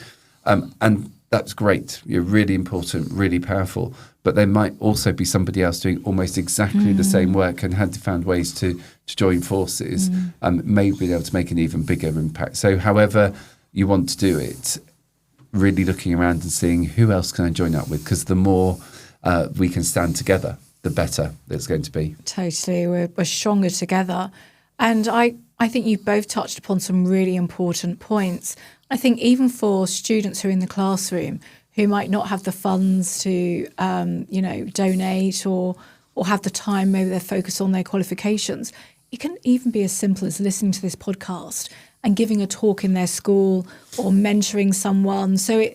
And that's great. You're really important, really powerful. But there might also be somebody else doing almost exactly the same work and had found ways to join forces and may be able to make an even bigger impact. So however you want to do it, really looking around and seeing who else can I join up with, because the more we can stand together, the better it's going to be. Totally. We're stronger together. And I think you both touched upon some really important points. I think even for students who are in the classroom who might not have the funds to, donate or have the time, maybe they're focused on their qualifications, it can even be as simple as listening to this podcast and giving a talk in their school or mentoring someone. So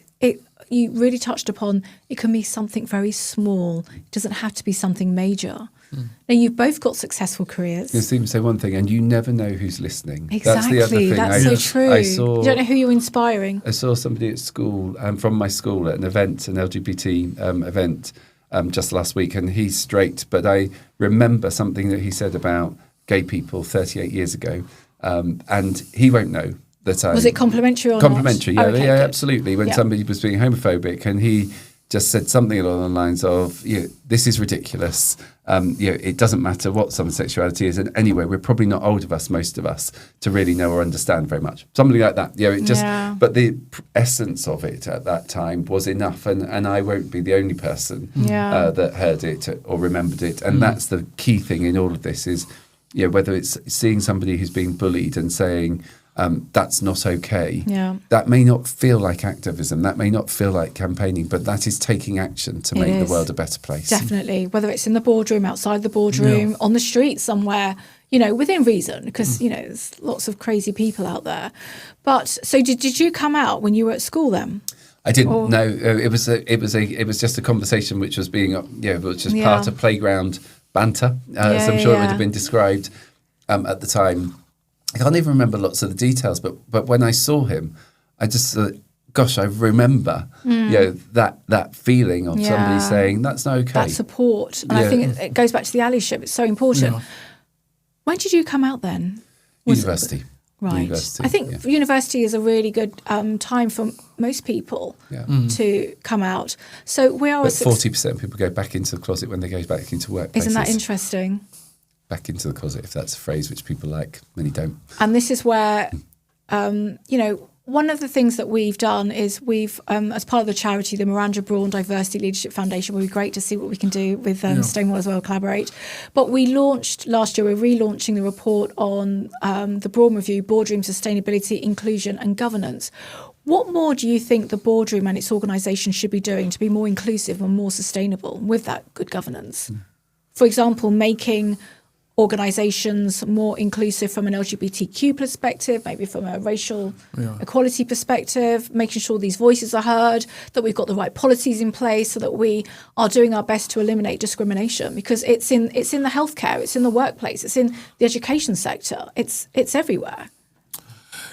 you really touched upon, it can be something very small. It doesn't have to be something major. Now, you've both got successful careers. Just even say one thing, and you never know who's listening. Exactly. That's the other thing. That's so true. You don't know who you're inspiring. I saw somebody at school, from my school, at an event, an LGBT event, just last week, and he's straight, but I remember something that he said about gay people 38 years ago. and he won't know that I... Was it complimentary or complimentary, not? yeah, Okay, yeah, good. absolutely. When somebody was being homophobic and he just said something along the lines of, this is ridiculous. It doesn't matter what someone's sexuality is. And anyway, we're probably not old of us, most of us, to really know or understand very much. Something like that. But the essence of it at that time was enough. And I won't be the only person that heard it or remembered it. And that's the key thing in all of this is, whether it's seeing somebody who's being bullied and saying, that's not okay. Yeah. That may not feel like activism. That may not feel like campaigning, but that is taking action to make the world a better place. Definitely. Whether it's in the boardroom, outside the boardroom, on the street somewhere, within reason, because, there's lots of crazy people out there. But so did you come out when you were at school then? I didn't. No, it was just a conversation which was being, it was just part of playground banter, as I'm sure it would have been described at the time. I can't even remember lots of the details, but when I saw him, I just thought, gosh, I remember, that feeling of somebody saying, that's not okay. That support. And I think it goes back to the allyship. It's so important. Yeah. When did you come out then? University. Right. University, I think university is a really good time for most people to come out. So we are... But 40% of people go back into the closet when they go back into workplaces. Isn't that interesting? Back into the closet, if that's a phrase which people like. Many don't. And this is where, one of the things that we've done is we've, as part of the charity, the Miranda Brawn Diversity Leadership Foundation, would be great to see what we can do with Stonewall as well, collaborate. But we launched last year, we're relaunching the report on the Brawn Review, Boardroom Sustainability, Inclusion and Governance. What more do you think the boardroom and its organisation should be doing to be more inclusive and more sustainable with that good governance? For example, making organisations more inclusive from an LGBTQ perspective, maybe from a racial equality perspective, making sure these voices are heard, that we've got the right policies in place so that we are doing our best to eliminate discrimination, because it's in the healthcare, it's in the workplace, it's in the education sector, it's everywhere.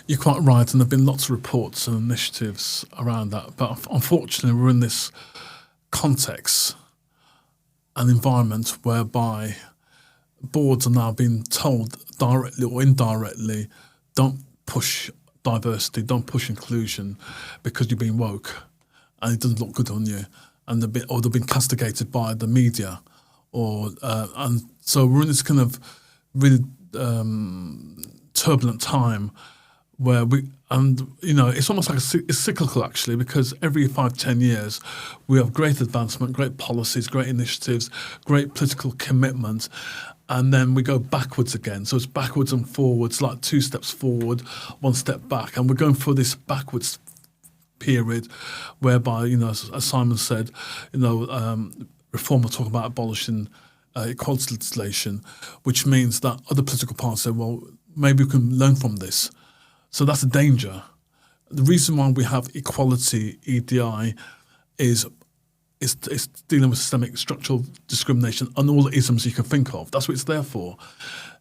You're quite right, and there have been lots of reports and initiatives around that, but unfortunately we're in this context and environment whereby boards are now being told directly or indirectly, don't push diversity, don't push inclusion because you're being woke and it doesn't look good on you, and they've been castigated by the media, and so we're in this kind of really turbulent time where it's almost like it's cyclical actually, because every 5-10 years we have great advancement, great policies, great initiatives, great political commitment. And then we go backwards again. So it's backwards and forwards, like 2 steps forward, 1 step back. And we're going through this backwards period whereby, as Simon said, Reform will talk about abolishing equality legislation, which means that other political parties say, well, maybe we can learn from this. So that's a danger. The reason why we have equality, EDI, is dealing with systemic structural discrimination and all the isms you can think of. That's what it's there for.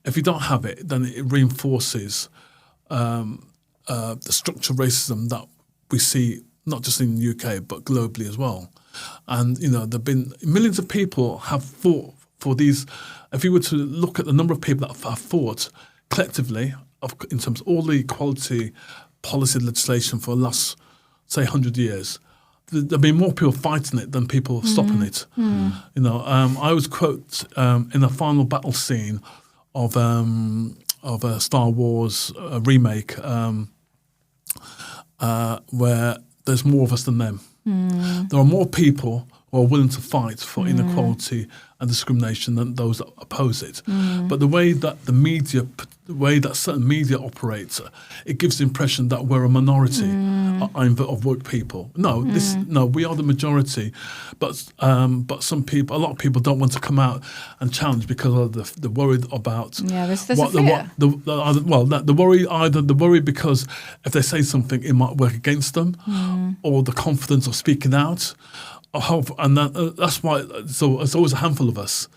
If you don't have it, then it reinforces the structural racism that we see not just in the UK but globally as well. And there've been millions of people have fought for these. If you were to look at the number of people that have fought collectively in terms of all the equality policy legislation for the last, say, 100 years. There've been more people fighting it than people stopping it. I always quote in the final battle scene of a Star Wars remake, where there's more of us than them. There are more people who are willing to fight for inequality and discrimination than those that oppose it. But the way that certain media operates, it gives the impression that we're a minority of woke people. No, we are the majority. But some people, a lot of people don't want to come out and challenge because of the worried about. There's a fear. The worry because if they say something, it might work against them, or the confidence of speaking out. And that's why so it's always a handful of us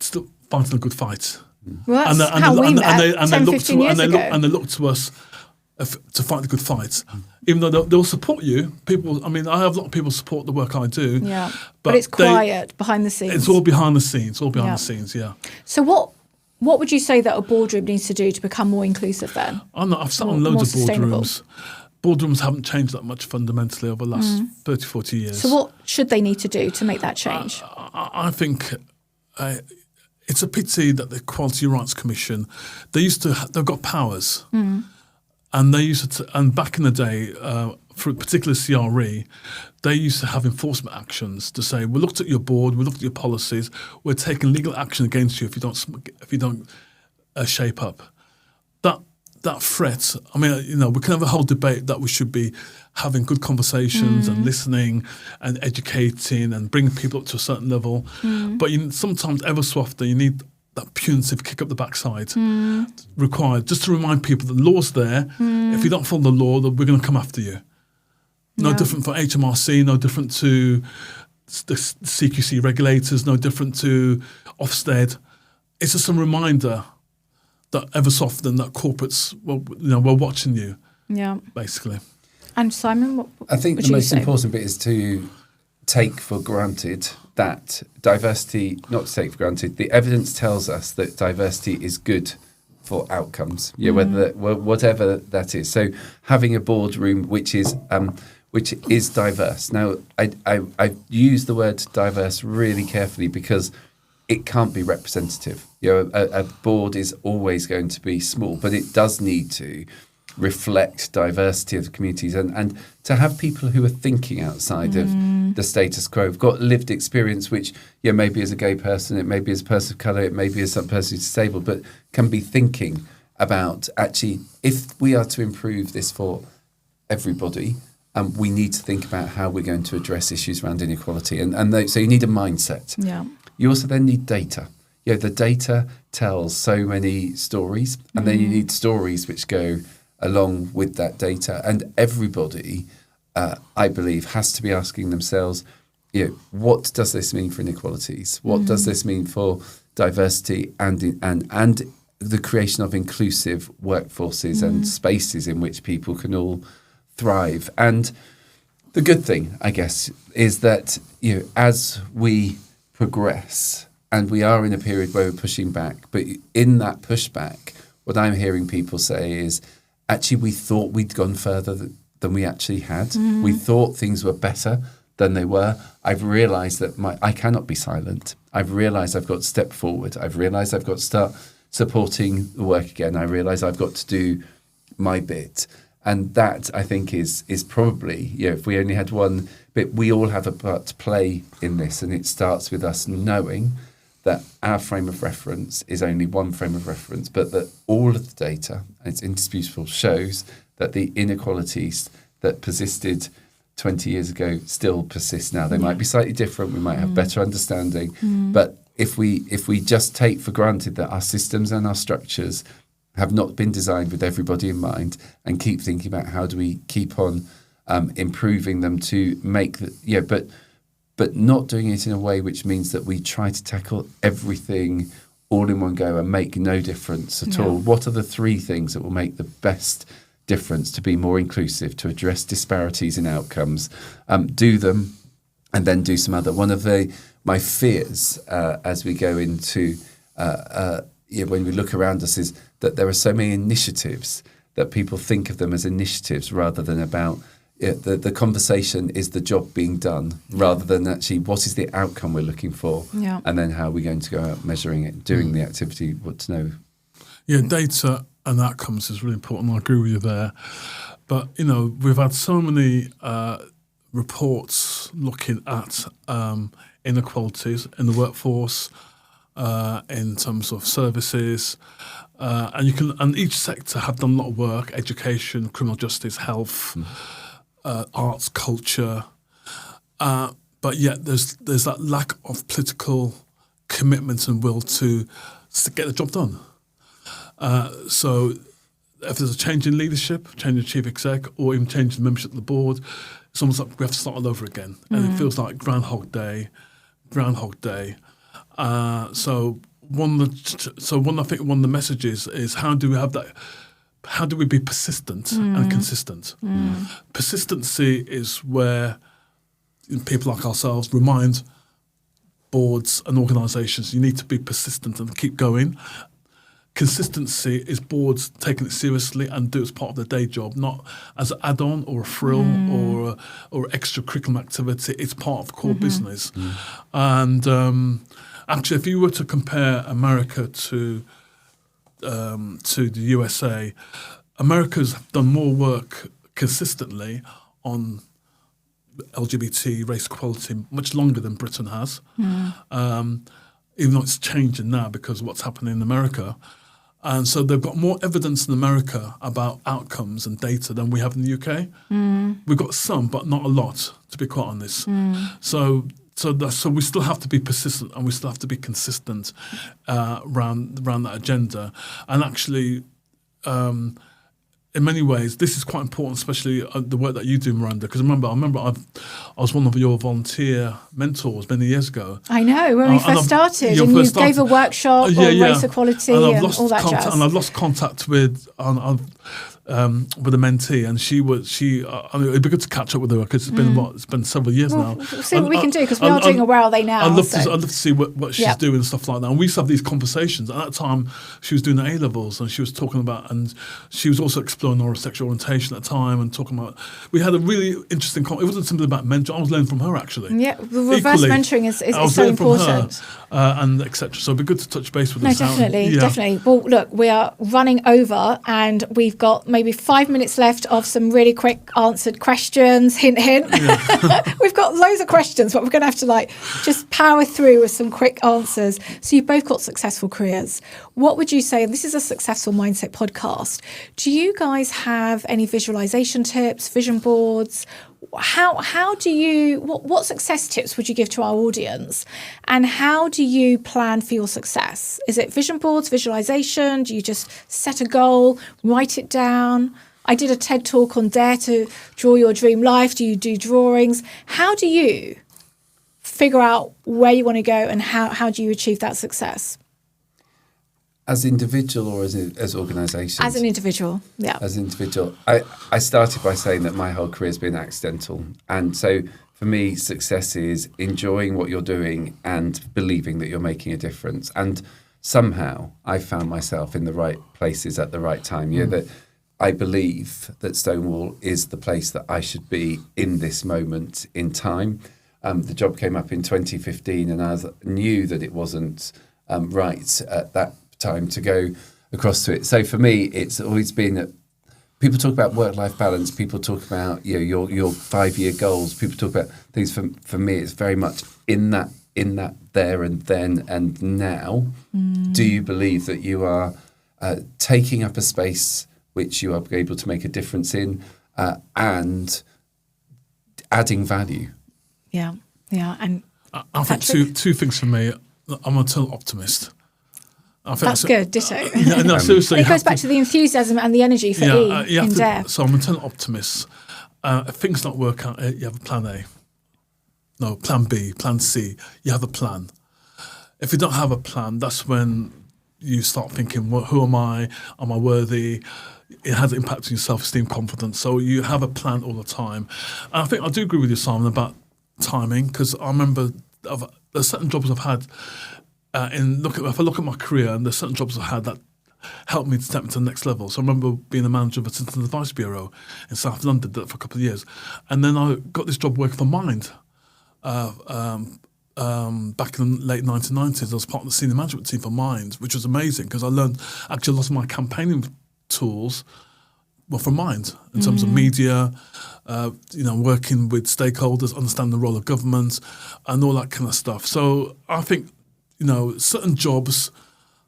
still fighting a good fight. Well, that's how we met 10-15 years ago. And they look to us to fight the good fight. Even though they'll support you. I have a lot of people support the work I do. Yeah, but it's quiet behind the scenes. It's all behind the scenes. The scenes, yeah. So What would you say that a boardroom needs to do to become more inclusive then? I've sat on More loads of sustainable? boardrooms. Boardrooms haven't changed that much fundamentally over the last 30, 40 years. So what should they need to do to make that change? I think it's a pity that the Equality Rights Commission, they've got powers. And they used to, and back in the day, for particularly CRE, they used to have enforcement actions to say, we looked at your board, we looked at your policies, we're taking legal action against you if you don't shape up. That threat, I mean, we can have a whole debate that we should be having good conversations and listening and educating and bringing people up to a certain level. But sometimes, ever so often, you need that punitive kick up the backside required just to remind people that the law's there. If you don't follow the law, then we're going to come after you. No different for HMRC, no different to the CQC regulators, no different to Ofsted. It's just a reminder that ever so often that corporates, we're watching you, basically. And Simon, what I think would the you most say? important bit is to take for granted that diversity, not to take for granted, the evidence tells us that diversity is good for outcomes, whatever that is. So having a boardroom which is diverse. Now, I use the word diverse really carefully because it can't be representative. A board is always going to be small, but it does need to reflect diversity of the communities and to have people who are thinking outside of the status quo, have got lived experience, which maybe as a gay person, it may be as a person of colour, it may be as some person who's disabled, but can be thinking about actually, if we are to improve this for everybody, we need to think about how we're going to address issues around inequality. So you need a mindset. Yeah. You also then need data. The data tells so many stories, and then you need stories which go along with that data. And everybody, I believe, has to be asking themselves, what does this mean for inequalities? What does this mean for diversity and the creation of inclusive workforces and spaces in which people can all thrive? And the good thing, I guess, is that as we progress, and we are in a period where we're pushing back, but in that pushback, what I'm hearing people say is, actually, we thought we'd gone further than we actually had. We thought things were better than they were. I've realised that I cannot be silent. I've realised I've got to step forward. I've realised I've got to start supporting the work again. I realise I've got to do my bit. And that, I think, is probably, if we only had one bit, we all have a part to play in this. And it starts with us knowing that our frame of reference is only one frame of reference, but that all of the data, and it's indisputable, shows that the inequalities that persisted 20 years ago still persist now. They might be slightly different. We might have better understanding. But if we just take for granted that our systems and our structures have not been designed with everybody in mind and keep thinking about how do we keep on improving them to make but not doing it in a way which means that we try to tackle everything all in one go and make no difference at all. What are the three things that will make the best difference to be more inclusive, to address disparities in outcomes? Do them and then do some other. One of my fears as we go into when we look around us is that there are so many initiatives that people think of them as initiatives rather than about the conversation is the job being done rather than actually what is the outcome we're looking for and then how are we going to go out measuring it, doing the activity, what to know. Data and outcomes is really important. I agree with you there. But, we've had so many reports looking at inequalities in the workforce, in terms of services, and each sector have done a lot of work: education, criminal justice, health, arts, culture. But yet there's that lack of political commitment and will to get the job done. So if there's a change in leadership, change in chief exec, or even change in membership of the board, it's almost like we have to start all over again. And it feels like Groundhog Day. So one of the messages is how do we have that? How do we be persistent and consistent? Persistency is where people like ourselves remind boards and organisations you need to be persistent and keep going. consistency is boards taking it seriously and do it as part of their day job, not as an add-on or a frill or extracurricular activity. It's part of core business. And actually, if you were to compare America to the USA, America's done more work consistently on LGBT race equality much longer than Britain has. Even though it's changing now because of what's happening in America. And so they've got more evidence in America about outcomes and data than we have in the UK. We've got some, but not a lot, to be quite honest. So we still have to be persistent and we still have to be consistent around that agenda. And actually, in many ways, this is quite important, especially the work that you do, Miranda. Because I remember I was one of your volunteer mentors many years ago. I know, when we first started, and you gave a workshop on race equality and all that jazz. And I've lost contact with a mentee, and it'd be good to catch up with her because it's been several years now. We'll see what we can do, because we are doing a Where Are They Now. I'd love to see what she's doing and stuff like that. And we used to have these conversations. At that time, she was doing the A-levels, and she was talking about, and she was also exploring her sexual orientation at the time, and talking about, we had a really interesting, it wasn't simply about mentoring, I was learning from her actually. Yeah, the reverse mentoring is so important. And etc. So it'd be good to touch base with us. No, definitely. Well, look, we are running over, and we've got maybe 5 minutes left of some really quick answered questions. Hint, hint. Yeah. We've got loads of questions, but we're going to have to just power through with some quick answers. So you've both got successful careers. What would you say, and this is a Successful Mindset podcast, do you guys have any visualization tips, vision boards? How do you, what success tips would you give to our audience? And how do you plan for your success? Is it vision boards, visualization? Do you just set a goal, write it down? I did a TED talk on D.A.R.E to draw your dream life. Do you do drawings? How do you figure out where you want to go, and how do you achieve that success? As individual or as organisations? As an individual, yeah. As an individual. I started by saying that my whole career has been accidental. And so for me, success is enjoying what you're doing and believing that you're making a difference. And somehow I found myself in the right places at the right time. That I believe that Stonewall is the place that I should be in this moment in time. The job came up in 2015, and I knew that it wasn't right at that time to go across to it. So for me, it's always been that people talk about work-life balance. People talk about your 5-year goals. People talk about things. For me, it's very much in that there and then and now. Do you believe that you are taking up a space which you are able to make a difference in and adding value? Yeah. And I think two things for me. I'm an eternal optimist. That's good, ditto. No, seriously. It goes back to the enthusiasm and the energy for E in D.A.R.E. So I'm an eternal optimist. If things don't work out, you have a plan A. No, plan B, plan C. You have a plan. If you don't have a plan, that's when you start thinking, well, who am I? Am I worthy? It has an impact on your self-esteem, confidence. So you have a plan all the time. And I think I do agree with you, Simon, about timing, because I remember there's certain jobs I've had. If I look at my career, and there's certain jobs I had that helped me to step into the next level. So I remember being a manager of a Citizen Advice Bureau in South London, did that for a couple of years. And then I got this job working for Mind back in the late 1990s. I was part of the senior management team for Mind, which was amazing because I learned actually a lot of my campaigning tools were from Mind in terms of media, working with stakeholders, understanding the role of government and all that kind of stuff. So I think, certain jobs,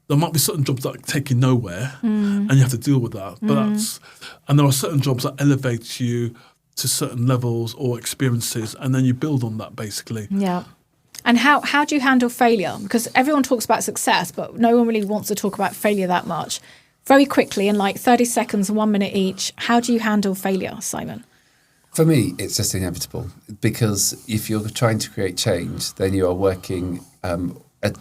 there might be certain jobs that take you nowhere and you have to deal with that. But and there are certain jobs that elevate you to certain levels or experiences, and then you build on that basically. Yeah. And how do you handle failure? Because everyone talks about success, but no one really wants to talk about failure that much. Very quickly, in 30 seconds, 1 minute each, how do you handle failure, Simon? For me, it's just inevitable, because if you're trying to create change, then you are working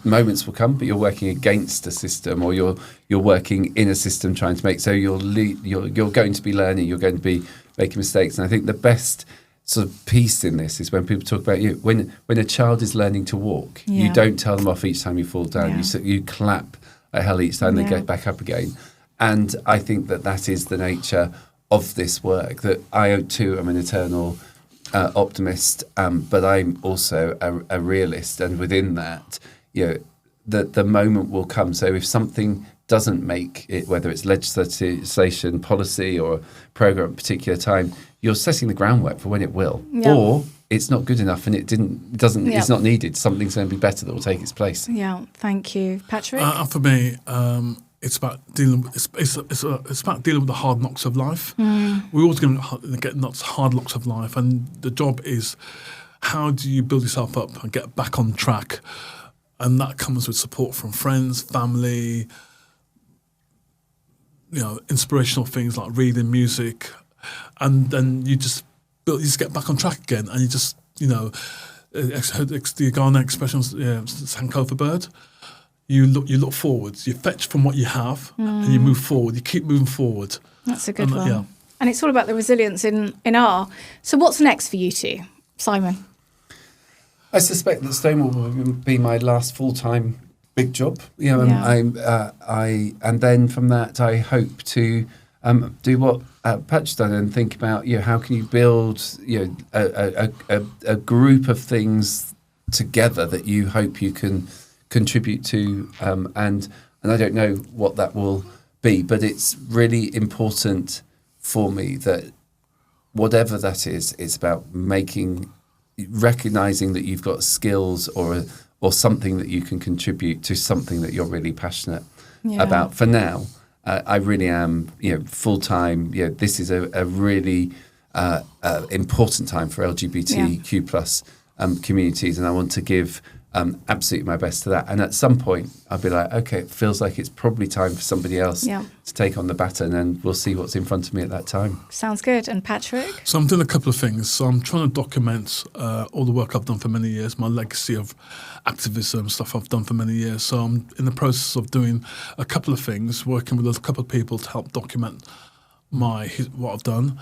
moments will come, but you're working against a system, or you're working in a system trying to make. So you're going to be learning, you're going to be making mistakes. And I think the best sort of piece in this is when people talk about when a child is learning to walk, you don't tell them off each time you fall down. You clap like hell each time they get back up again. And I think that is the nature of this work, that I too am an eternal optimist, but I'm also a realist. And within that, the moment will come. So if something doesn't make it, whether it's legislation, policy, or program at a particular time, you're setting the groundwork for when it will. Yeah. Or it's not good enough and it's not needed. Something's going to be better that will take its place. Yeah, thank you. Patrick? For me, it's about dealing. It's about dealing with the hard knocks of life. We're always going to get hard knocks of life, and the job is how do you build yourself up and get back on track, and that comes with support from friends, family, inspirational things like reading, music, and then you just get back on track again, and you just the Ghana expression, Sankofa bird. You look forwards. You fetch from what you have, and you move forward. You keep moving forward. That's a good one. Yeah. And it's all about the resilience in R. So what's next for you two, Simon? I suspect that Stonewall will be my last full-time big job. And then from that, I hope to do what Pat's done and think about how can you build a group of things together that you hope you can contribute to, and I don't know what that will be, but it's really important for me that whatever that is, it's about recognizing that you've got skills or something that you can contribute to something that you're really passionate about. For now, I really am, full time. This is a really important time for LGBTQ plus communities, and I want to give absolutely my best to that. And at some point, I'll be like, okay, it feels like it's probably time for somebody else to take on the baton, and we'll see what's in front of me at that time. Sounds good. And Patrick? So I'm doing a couple of things. So I'm trying to document all the work I've done for many years, my legacy of activism, stuff I've done for many years. So I'm in the process of doing a couple of things, working with a couple of people to help document what I've done.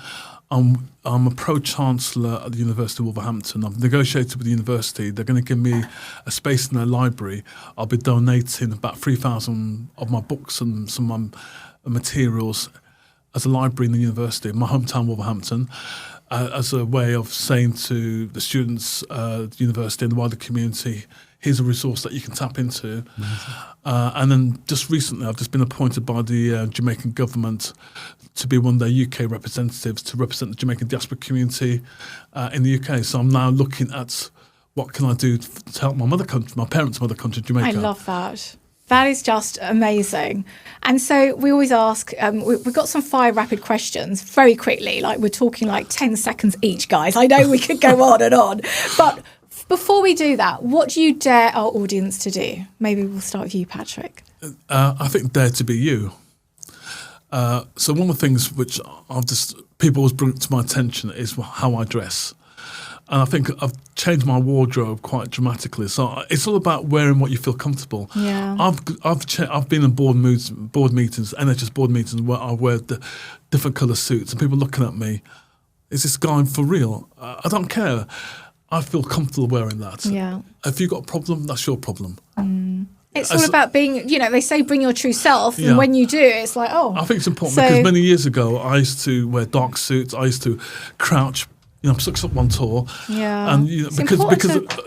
I'm a pro-chancellor at the University of Wolverhampton. I've negotiated with the university. They're going to give me a space in their library. I'll be donating about 3,000 of my books and some of my materials as a library in the university, in my hometown, Wolverhampton, as a way of saying to the students, the university and the wider community, here's a resource that you can tap into. And then just recently, I've just been appointed by the Jamaican government to be one of their UK representatives to represent the Jamaican diaspora community in the UK. So I'm now looking at what can I do to help my parents' mother country, Jamaica. I love that. That is just amazing. And so we always ask, we've got some 5 rapid questions very quickly. Like we're talking like 10 seconds each, guys. I know we could go on and on. But before we do that, what do you dare our audience to do? Maybe we'll start with you, Patrick. I think dare to be you. So one of the things which people always bring to my attention is how I dress. And I think I've changed my wardrobe quite dramatically. So it's all about wearing what you feel comfortable. Yeah. I've been in board meetings, NHS board meetings, where I wear the different colour suits, and people looking at me, is this guy for real? I don't care. I feel comfortable wearing that. Yeah. If you've got a problem, that's your problem. It's all about being, they say bring your true self. And when you do, it's like, oh. I think it's important because many years ago, I used to wear dark suits. I used to crouch, 6 up one tall. Yeah. And because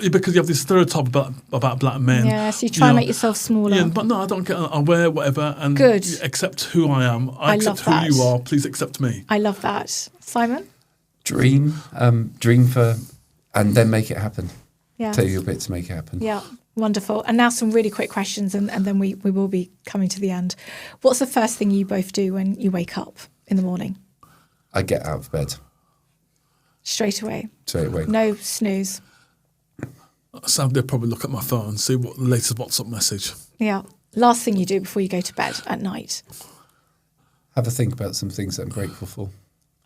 you have this stereotype about black men. Yeah, so you try and make yourself smaller. Yeah, but no, I don't get. I wear whatever and accept who I am. I accept who you are. Please accept me. I love that. Simon? Dream for, and then make it happen. Yeah. Take your bit to make it happen. Yeah. Wonderful. And now some really quick questions, and then we will be coming to the end. What's the first thing you both do when you wake up in the morning? I get out of bed. Straight away? Straight away. No snooze? Sadly, I'll probably look at my phone and see what the latest WhatsApp message. Yeah. Last thing you do before you go to bed at night? Have a think about some things that I'm grateful for.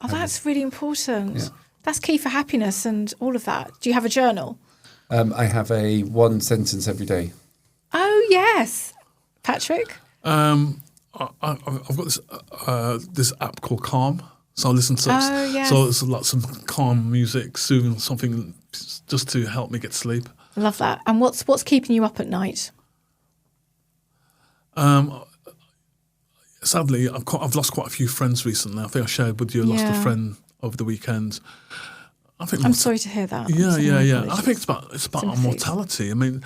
Oh, that's really important. Yeah. That's key for happiness and all of that. Do you have a journal? I have a 1 sentence every day. Oh, yes. Patrick? I've got this app called Calm. So I listen to so it's like some calm music, soothing, something just to help me get to sleep. I love that. And what's keeping you up at night? Sadly, I've lost quite a few friends recently. I think I shared with you, I lost a friend over the weekend. I'm sorry to hear that. Yeah. I think it's about our mortality. I mean,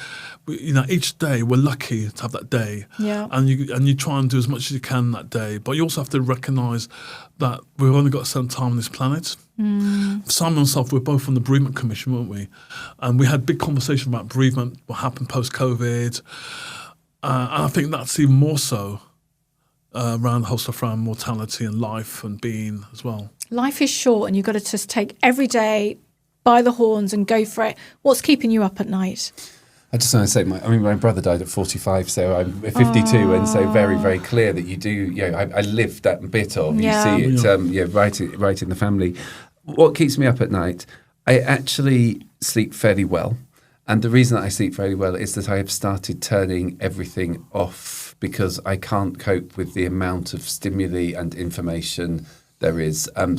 each day we're lucky to have that day, and you try and do as much as you can that day. But you also have to recognise that we've only got a certain time on this planet. Simon and myself, we're both on the bereavement commission, weren't we? And we had big conversation about bereavement, what happened post-COVID, and I think that's even more so around the whole stuff around mortality and life and being as well. Life is short, and you've got to just take every day by the horns and go for it. What's keeping you up at night? I just want to say, my brother died at 45, so I'm 52, and so very, very clear that you do. I lived that bit of. You see it, right in the family. What keeps me up at night? I actually sleep fairly well, and the reason that I sleep very well is that I have started turning everything off because I can't cope with the amount of stimuli and information there is. And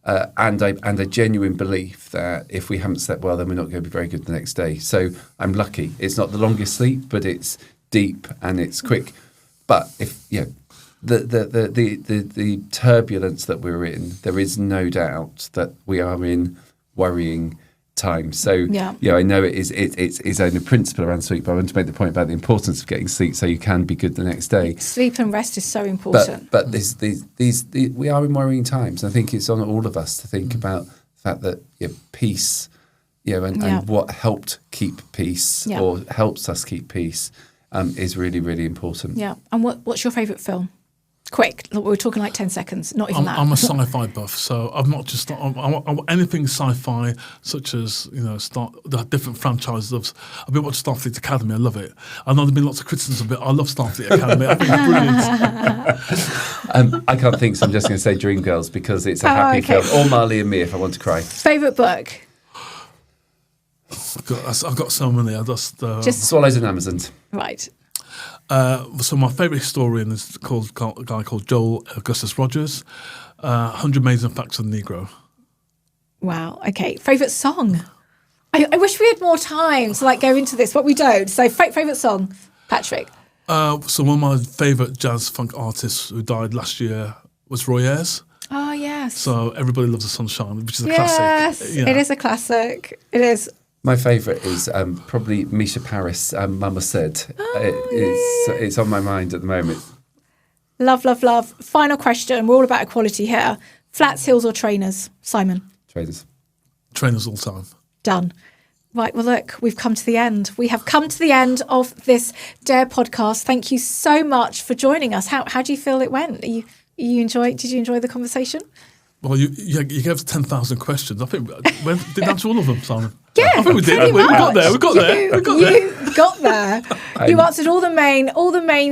a genuine belief that if we haven't slept well, then we're not going to be very good the next day. So I'm lucky. It's not the longest sleep, but it's deep and it's quick. But if the turbulence that we're in, there is no doubt that we are in worrying times. So I know it's only a principle around sleep, but I want to make the point about the importance of getting sleep so you can be good the next day. Sleep and rest is so important. But we are in worrying times. I think it's on all of us to think about the fact that peace, and what helped keep peace or helps us keep peace is really, really important. Yeah. And what's your favourite film? Quick, we're talking like 10 seconds, not even that. I'm a sci-fi buff, so I'm not just I want anything sci-fi, such as the different franchises. I've been watching Starfleet Academy. I love it. I know there've been lots of criticism of it. I love Starfleet Academy. I think it's brilliant. I can't think, so I'm just going to say Dreamgirls because it's a happy film. Or Marley and Me if I want to cry. Favourite book? I've got so many. I just Swallows and Amazons. Right. So my favourite historian is a guy called Joel Augustus Rogers, 100 Amazing Facts of the Negro. Wow. Okay. Favourite song? I wish we had more time to go into this, but we don't. So favourite song, Patrick? So one of my favourite jazz funk artists who died last year was Roy Ayers. Oh, yes. So Everybody Loves the Sunshine, which is a classic. Yes, it is a classic. It is. My favourite is probably Misha Paris, Mama Said. It's on my mind at the moment. Love, love, love. Final question. We're all about equality here. Flats, heels or trainers? Simon? Trainers. Trainers all the time. Done. Right, well, look, we've come to the end. We have come to the end of this D.A.R.E podcast. Thank you so much for joining us. How do you feel it went? Did you enjoy the conversation? Well, you gave us 10,000 questions. I think we did answer all of them, Simon. Yeah, I think we did. We got there. You got there. You answered all the main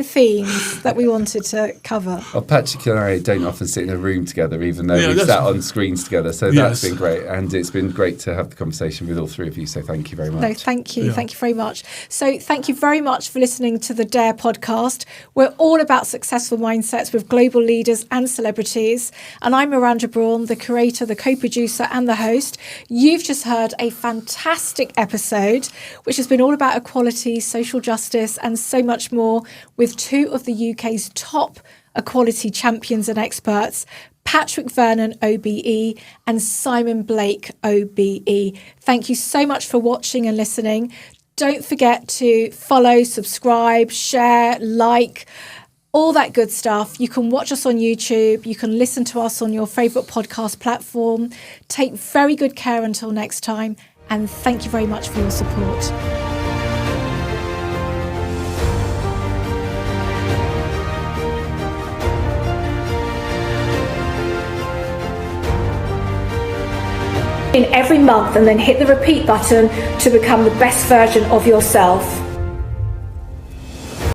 themes that we wanted to cover. Well, Patrick and I don't often sit in a room together, even though we've sat on screens together. So that's been great, and it's been great to have the conversation with all three of you. So thank you very much. No, thank you. Yeah. Thank you very much. So thank you very much for listening to the D.A.R.E podcast. We're all about successful mindsets with global leaders and celebrities. And I'm Miranda Brawn, the curator, the co-producer, and the host. You've just heard a fantastic episode, which has been all about equality, social justice, and so much more, with two of the UK's top equality champions and experts, Patrick Vernon OBE and Simon Blake OBE. Thank you so much for watching and listening. Don't forget to follow, subscribe, share, like, all that good stuff. You can watch us on YouTube. You can listen to us on your favourite podcast platform. Take very good care until next time. And thank you very much for your support. In every month and then hit the repeat button to become the best version of yourself.